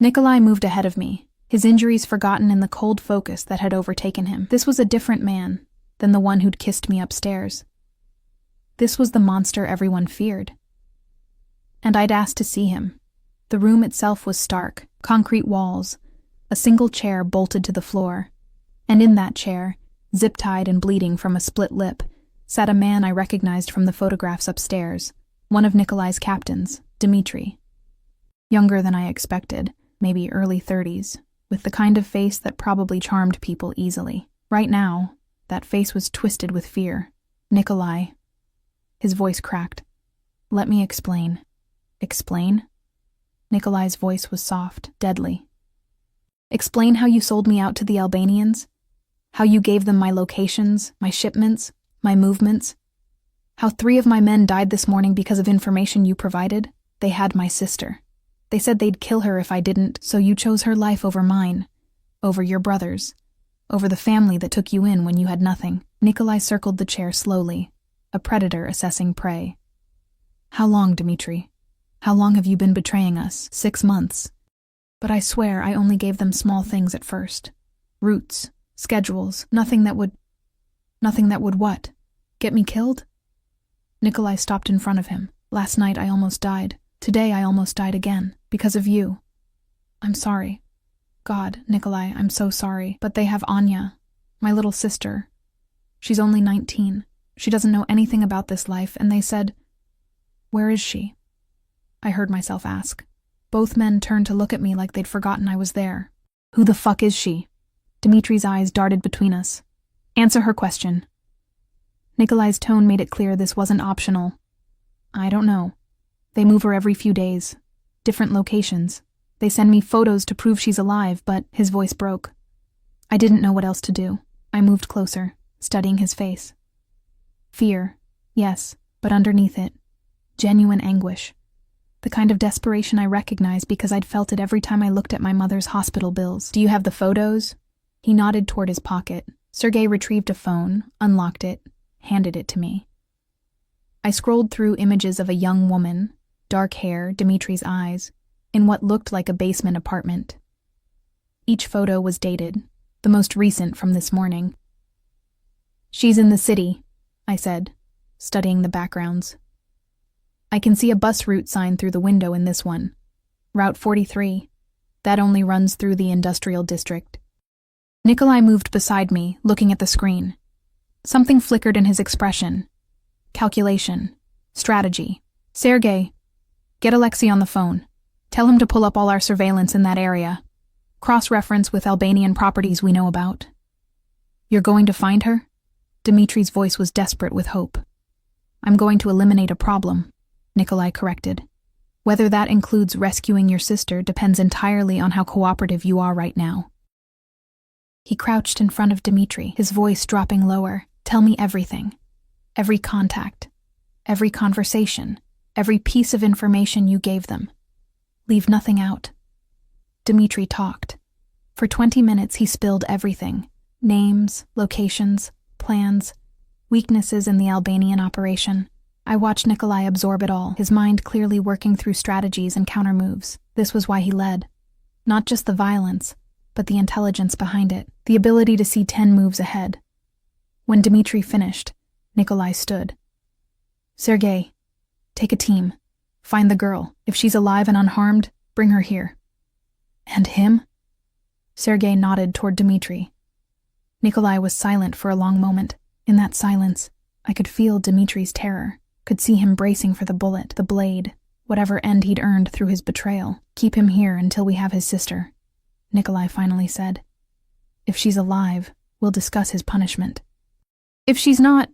Nikolai moved ahead of me, his injuries forgotten in the cold focus that had overtaken him. This was a different man than the one who'd kissed me upstairs. This was the monster everyone feared. And I'd asked to see him. The room itself was stark, concrete walls, a single chair bolted to the floor, and in that chair, zip-tied and bleeding from a split lip, sat a man I recognized from the photographs upstairs, one of Nikolai's captains, Dmitri. Younger than I expected, maybe early 30s, with the kind of face that probably charmed people easily. Right now, that face was twisted with fear. Nikolai. His voice cracked. Let me explain. Explain? Nikolai's voice was soft, deadly. Explain how you sold me out to the Albanians? How you gave them my locations, my shipments, my movements? How 3 of my men died this morning because of information you provided? They had my sister. They said they'd kill her if I didn't, so you chose her life over mine, over your brother's, over the family that took you in when you had nothing. Nikolai circled the chair slowly, a predator assessing prey. How long, Dmitri? How long have you been betraying us? 6 months. But I swear I only gave them small things at first. Routes, schedules, nothing that would what? Get me killed? Nikolai stopped in front of him. Last night I almost died. Today I almost died again. Because of you. I'm sorry. God, Nikolai, I'm so sorry. But they have Anya, my little sister. She's only 19. She doesn't know anything about this life, and they said, "Where is she?" I heard myself ask. Both men turned to look at me like they'd forgotten I was there. Who the fuck is she? Dimitri's eyes darted between us. Answer her question. Nikolai's tone made it clear this wasn't optional. I don't know. They move her every few days. Different locations. They send me photos to prove she's alive, but his voice broke. I didn't know what else to do. I moved closer, studying his face. Fear, yes, but underneath it, genuine anguish. The kind of desperation I recognized because I'd felt it every time I looked at my mother's hospital bills. Do you have the photos? He nodded toward his pocket. Sergei retrieved a phone, unlocked it, handed it to me. I scrolled through images of a young woman, dark hair, Dimitri's eyes, in what looked like a basement apartment. Each photo was dated, the most recent from this morning. She's in the city, I said, studying the backgrounds. I can see a bus route sign through the window in this one. Route 43. That only runs through the industrial district. Nikolai moved beside me, looking at the screen. Something flickered in his expression. Calculation. Strategy. Sergei, get Alexei on the phone. Tell him to pull up all our surveillance in that area. Cross-reference with Albanian properties we know about. You're going to find her? Dimitri's voice was desperate with hope. I'm going to eliminate a problem, Nikolai corrected. Whether that includes rescuing your sister depends entirely on how cooperative you are right now. He crouched in front of Dimitri, his voice dropping lower. Tell me everything. Every contact. Every conversation. Every piece of information you gave them. Leave nothing out. Dimitri talked. For 20 minutes he spilled everything. Names, locations, plans, weaknesses in the Albanian operation. I watched Nikolai absorb it all, his mind clearly working through strategies and countermoves. This was why he led. Not just the violence, but the intelligence behind it, the ability to see 10 moves ahead. When Dimitri finished, Nikolai stood. Sergei, take a team. Find the girl. If she's alive and unharmed, bring her here. And him? Sergei nodded toward Dimitri. Nikolai was silent for a long moment. In that silence, I could feel Dimitri's terror, could see him bracing for the bullet, the blade, whatever end he'd earned through his betrayal. Keep him here until we have his sister, Nikolai finally said. If she's alive, we'll discuss his punishment. If she's not...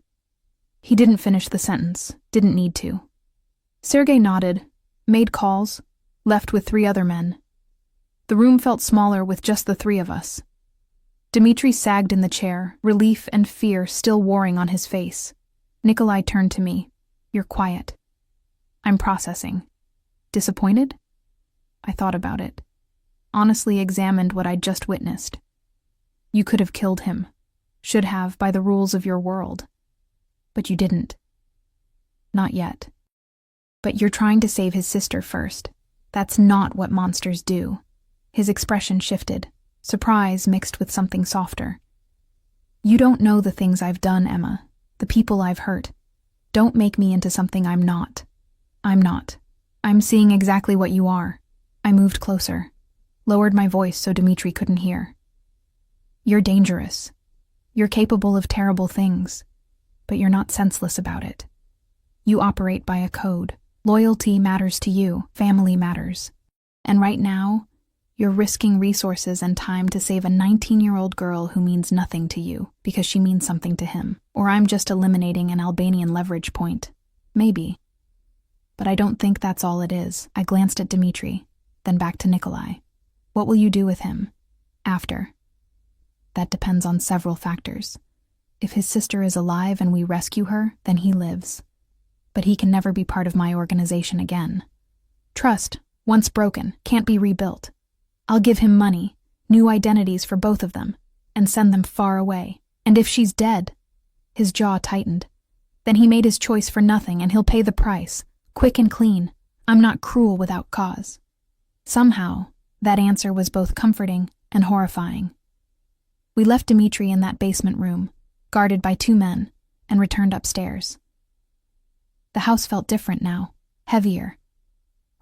He didn't finish the sentence, didn't need to. Sergei nodded, made calls, left with 3 other men. The room felt smaller with just the 3 of us. Dimitri sagged in the chair, relief and fear still warring on his face. Nikolai turned to me. You're quiet. I'm processing. Disappointed? I thought about it. Honestly examined what I'd just witnessed. You could have killed him. Should have, by the rules of your world. But you didn't. Not yet. But you're trying to save his sister first. That's not what monsters do. His expression shifted, surprise mixed with something softer. You don't know the things I've done, Emma, the people I've hurt. Don't make me into something I'm not. I'm not. I'm seeing exactly what you are. I moved closer, lowered my voice so Dimitri couldn't hear. You're dangerous. You're capable of terrible things, but you're not senseless about it. You operate by a code. Loyalty matters to you, family matters. And right now, you're risking resources and time to save a 19-year-old girl who means nothing to you because she means something to him. Or I'm just eliminating an Albanian leverage point. Maybe. But I don't think that's all it is. I glanced at Dimitri, then back to Nikolai. What will you do with him? After? That depends on several factors. If his sister is alive and we rescue her, then he lives. But he can never be part of my organization again. Trust, once broken, can't be rebuilt. I'll give him money, new identities for both of them, and send them far away. And if she's dead, his jaw tightened. Then he made his choice for nothing and he'll pay the price, quick and clean. I'm not cruel without cause. Somehow, That answer was both comforting and horrifying. We left Dmitri in that basement room, guarded by 2 men, and returned upstairs. The house felt different now, heavier.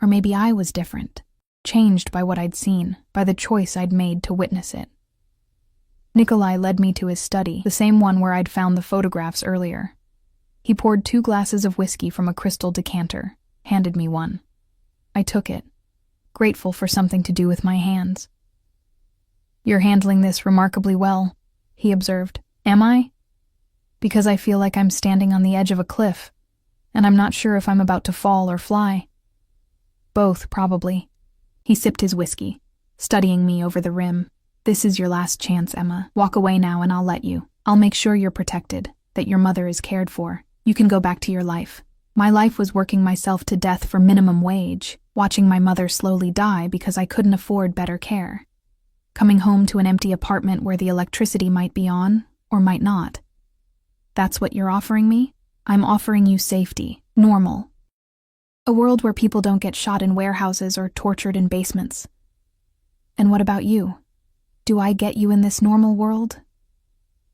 Or maybe I was different, changed by what I'd seen, by the choice I'd made to witness it. Nikolai led me to his study, the same one where I'd found the photographs earlier. He poured 2 glasses of whiskey from a crystal decanter, handed me one. I took it, grateful for something to do with my hands. "You're handling this remarkably well," he observed. "Am I? Because I feel like I'm standing on the edge of a cliff, and I'm not sure if I'm about to fall or fly." "Both, probably." He sipped his whiskey, studying me over the rim. "This is your last chance, Emma. Walk away now and I'll let you. I'll make sure you're protected, that your mother is cared for. You can go back to your life. My life was working myself to death for minimum wage, watching my mother slowly die because I couldn't afford better care. Coming home to an empty apartment where the electricity might be on, or might not. That's what you're offering me? I'm offering you safety, normal. A world where people don't get shot in warehouses or tortured in basements. And what about you? Do I get you in this normal world?"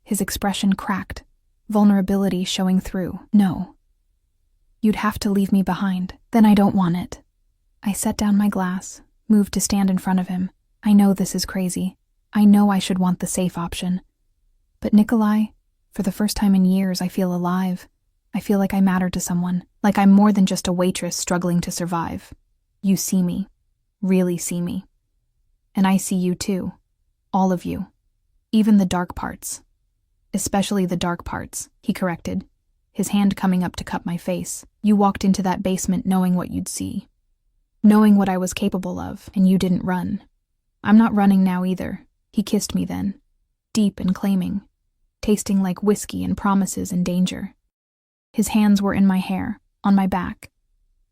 His expression cracked, vulnerability showing through. "No. You'd have to leave me behind. Then I don't want it." I set down my glass, moved to stand in front of him. I know this is crazy. I know I should want the safe option. But Nikolai, for the first time in years, I feel alive. I feel like I matter to someone, like I'm more than just a waitress struggling to survive. You see me, really see me. And I see you too, all of you, even the dark parts. Especially the dark parts, he corrected, his hand coming up to cup my face. You walked into that basement knowing what you'd see, knowing what I was capable of, and you didn't run. I'm not running now either. He kissed me then, deep and claiming, tasting like whiskey and promises and danger. His hands were in my hair, on my back,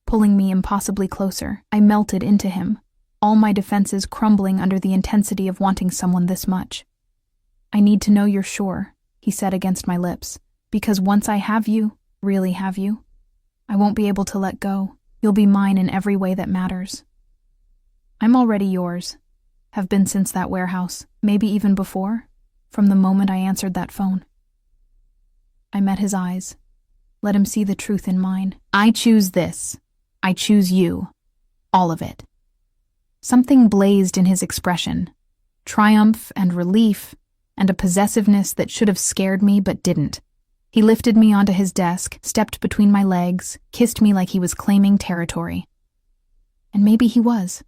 pulling me impossibly closer. I melted into him, all my defenses crumbling under the intensity of wanting someone this much. "I need to know you're sure," he said against my lips, "because once I have you, really have you, I won't be able to let go. You'll be mine in every way that matters." "I'm already yours. Have been since that warehouse, maybe even before, from the moment I answered that phone." I met his eyes, let him see the truth in mine. "I choose this. I choose you. All of it." Something blazed in his expression, triumph and relief, and a possessiveness that should have scared me but didn't. He lifted me onto his desk, stepped between my legs, kissed me like he was claiming territory. And maybe he was.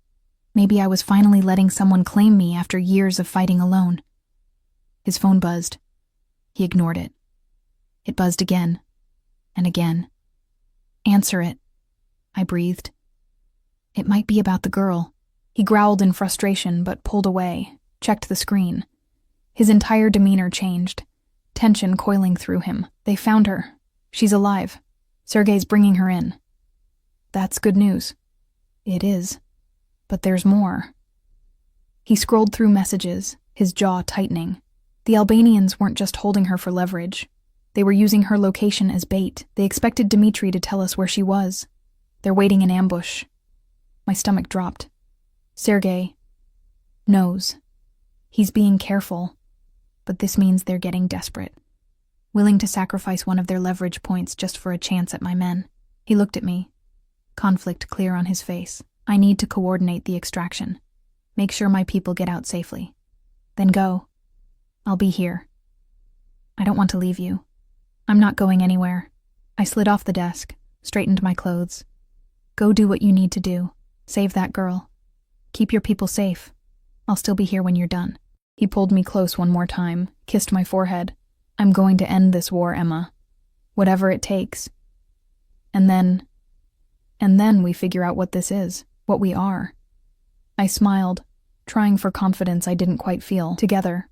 Maybe I was finally letting someone claim me after years of fighting alone. His phone buzzed. He ignored it. It buzzed again, and again. "Answer it," I breathed. "It might be about the girl." He growled in frustration but pulled away, checked the screen. His entire demeanor changed, tension coiling through him. "They found her. She's alive. Sergei's bringing her in." "That's good news." "It is. But there's more." He scrolled through messages, his jaw tightening. The Albanians weren't just holding her for leverage. They were using her location as bait. They expected Dmitri to tell us where she was. They're waiting in ambush. My stomach dropped. Sergei knows. He's being careful, but this means they're getting desperate, willing to sacrifice one of their leverage points just for a chance at my men. He looked at me, conflict clear on his face. "I need to coordinate the extraction. Make sure my people get out safely. Then go. I'll be here. I don't want to leave you. I'm not going anywhere." I slid off the desk, straightened my clothes. "Go do what you need to do. Save that girl. Keep your people safe. I'll still be here when you're done." He pulled me close one more time, kissed my forehead. "I'm going to end this war, Emma. Whatever it takes. And then we figure out what this is, what we are." I smiled, trying for confidence I didn't quite feel. "Together."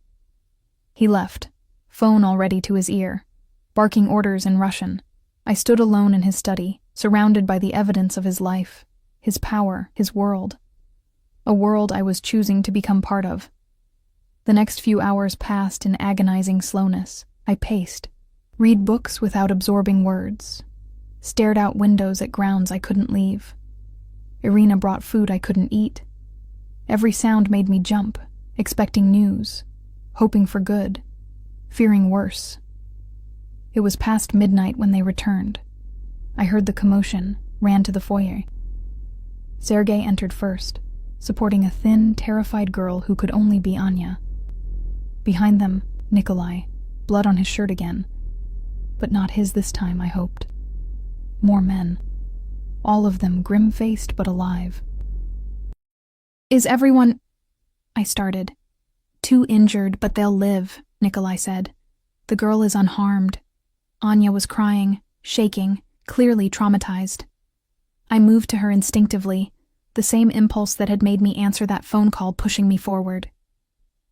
He left, phone already to his ear, barking orders in Russian. I stood alone in his study, surrounded by the evidence of his life, his power, his world. A world I was choosing to become part of. The next few hours passed in agonizing slowness. I paced, read books without absorbing words, stared out windows at grounds I couldn't leave. Irina brought food I couldn't eat. Every sound made me jump, expecting news, hoping for good, fearing worse. It was past midnight when they returned. I heard the commotion, ran to the foyer. Sergei entered first, supporting a thin, terrified girl who could only be Anya. Behind them, Nikolai, blood on his shirt again. But not his this time, I hoped. More men. All of them grim-faced but alive. "Is everyone—" I started. "Too injured, but they'll live," Nikolai said. "The girl is unharmed." Anya was crying, shaking, clearly traumatized. I moved to her instinctively, the same impulse that had made me answer that phone call pushing me forward.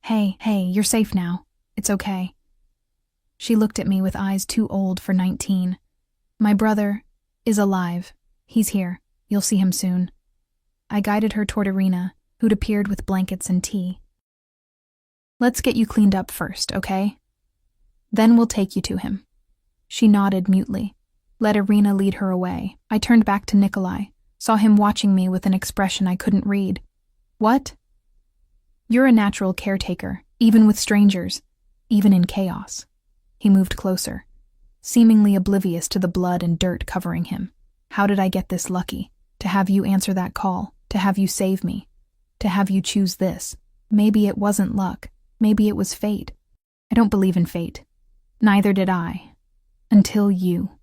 Hey, you're safe now. It's okay." She looked at me with eyes too old for 19. "My brother is alive. He's here. You'll see him soon." I guided her toward Irina, who'd appeared with blankets and tea. "Let's get you cleaned up first, okay? Then we'll take you to him." She nodded mutely. Let Irina lead her away. I turned back to Nikolai, saw him watching me with an expression I couldn't read. "What?" "You're a natural caretaker, even with strangers, even in chaos." He moved closer, seemingly oblivious to the blood and dirt covering him. "How did I get this lucky? To have you answer that call, to have you save me, to have you choose this. Maybe it wasn't luck. Maybe it was fate. I don't believe in fate. Neither did I. Until you."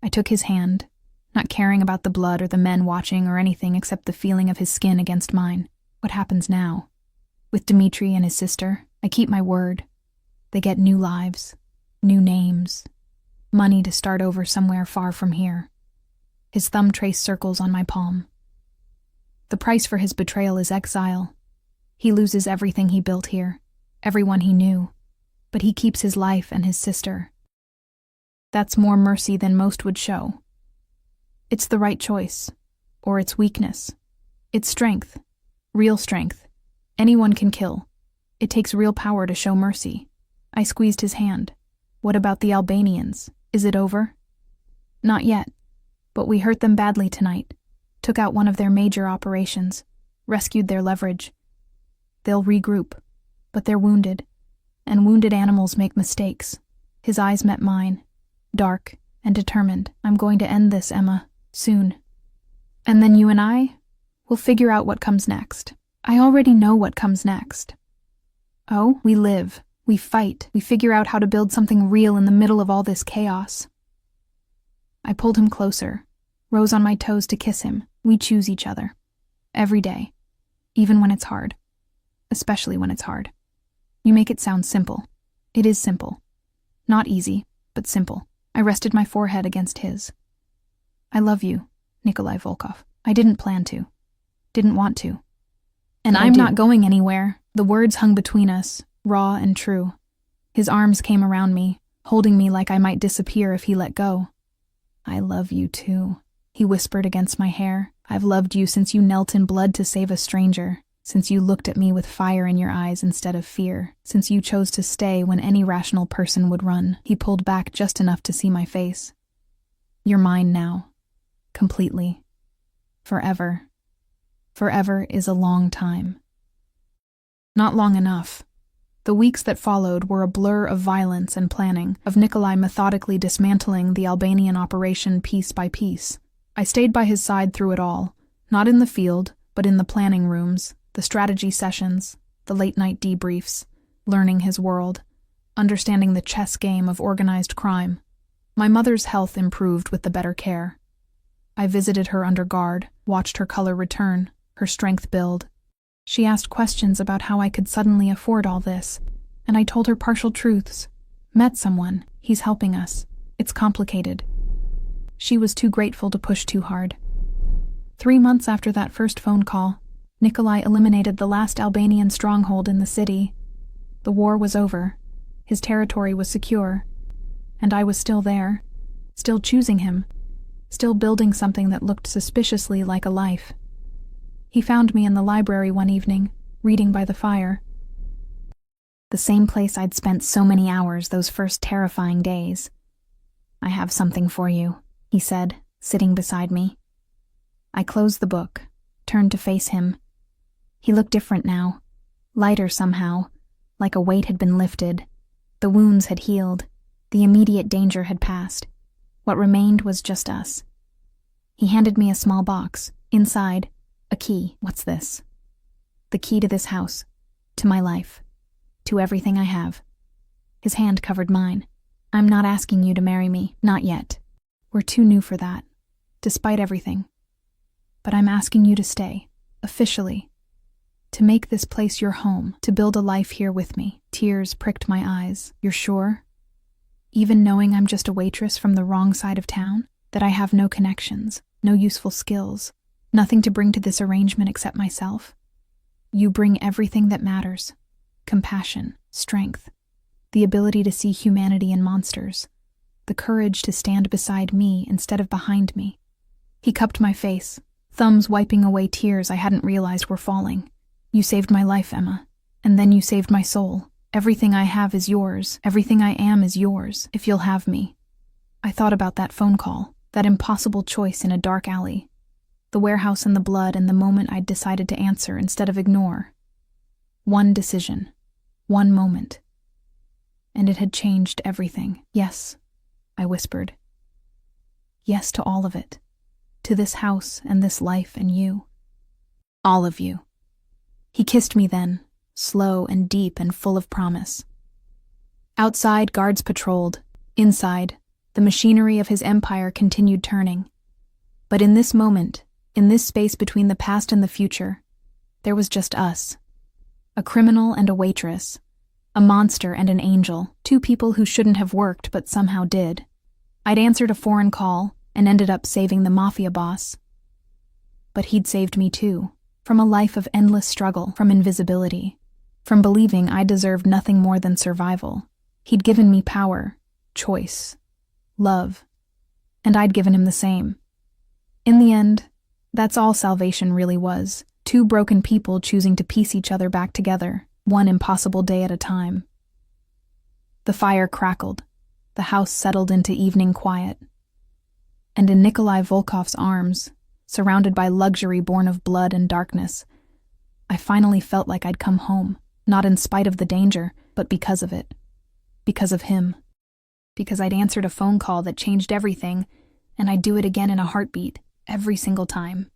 I took his hand, not caring about the blood or the men watching or anything except the feeling of his skin against mine. What happens now? With Dmitri and his sister, I keep my word. They get new lives, new names, money to start over somewhere far from here. His thumb traced circles on my palm. The price for his betrayal is exile. He loses everything he built here, everyone he knew, but he keeps his life and his sister. That's more mercy than most would show. It's the right choice, or it's weakness. It's strength, real strength. Anyone can kill. It takes real power to show mercy. I squeezed his hand. "What about the Albanians? Is it over?" "Not yet, but we hurt them badly tonight. Took out one of their major operations, rescued their leverage. They'll regroup, but they're wounded, and wounded animals make mistakes." His eyes met mine, dark and determined. "I'm going to end this, Emma, soon. And then you and I will figure out what comes next. I already know what comes next." "Oh, we live, we fight, we figure out how to build something real in the middle of all this chaos." I pulled him closer, rose on my toes to kiss him. We choose each other. Every day. Even when it's hard. Especially when it's hard. You make it sound simple. It is simple. Not easy, but simple. I rested my forehead against his. "I love you, Nikolai Volkov. I didn't plan to. Didn't want to. And I'm not going anywhere." The words hung between us, raw and true. His arms came around me, holding me like I might disappear if he let go. "I love you too," he whispered against my hair. "I've loved you since you knelt in blood to save a stranger. Since you looked at me with fire in your eyes instead of fear, since you chose to stay when any rational person would run." He pulled back just enough to see my face. "You're mine now. Completely. Forever. Forever is a long time." Not long enough. The weeks that followed were a blur of violence and planning, of Nikolai methodically dismantling the Albanian operation piece by piece. I stayed by his side through it all, not in the field, but in the planning rooms, the strategy sessions, the late-night debriefs, learning his world, understanding the chess game of organized crime. My mother's health improved with the better care. I visited her under guard, watched her color return, her strength build. She asked questions about how I could suddenly afford all this, and I told her partial truths. Met someone, he's helping us. It's complicated. She was too grateful to push too hard. 3 months after that first phone call, Nikolai eliminated the last Albanian stronghold in the city. The war was over. His territory was secure. And I was still there, still choosing him, still building something that looked suspiciously like a life. He found me in the library one evening, reading by the fire. The same place I'd spent so many hours those first terrifying days. "I have something for you," he said, sitting beside me. I closed the book, turned to face him. He looked different now, lighter somehow, like a weight had been lifted. The wounds had healed. The immediate danger had passed. What remained was just us. He handed me a small box. Inside, a key. What's this? The key to this house, to my life, to everything I have. His hand covered mine. I'm not asking you to marry me, not yet. We're too new for that, despite everything. But I'm asking you to stay, officially, to make this place your home, to build a life here with me. Tears pricked my eyes. You're sure? Even knowing I'm just a waitress from the wrong side of town? That I have no connections, no useful skills, nothing to bring to this arrangement except myself? You bring everything that matters. Compassion, strength, the ability to see humanity in monsters, the courage to stand beside me instead of behind me. He cupped my face, thumbs wiping away tears I hadn't realized were falling. You saved my life, Emma, and then you saved my soul. Everything I have is yours. Everything I am is yours, if you'll have me. I thought about that phone call, that impossible choice in a dark alley, the warehouse and the blood, and the moment I'd decided to answer instead of ignore. One decision, one moment. And it had changed everything. Yes, I whispered. Yes to all of it. To this house and this life and you. All of you. He kissed me then, slow and deep and full of promise. Outside, guards patrolled. Inside, the machinery of his empire continued turning. But in this moment, in this space between the past and the future, there was just us. A criminal and a waitress. A monster and an angel. Two people who shouldn't have worked but somehow did. I'd answered a foreign call and ended up saving the Mafia boss. But he'd saved me too. From a life of endless struggle, from invisibility, from believing I deserved nothing more than survival. He'd given me power, choice, love, and I'd given him the same. In the end, that's all salvation really was. Two broken people choosing to piece each other back together, one impossible day at a time. The fire crackled. The house settled into evening quiet. And in Nikolai Volkov's arms, surrounded by luxury born of blood and darkness, I finally felt like I'd come home, not in spite of the danger, but because of it. Because of him. Because I'd answered a phone call that changed everything, and I'd do it again in a heartbeat, every single time.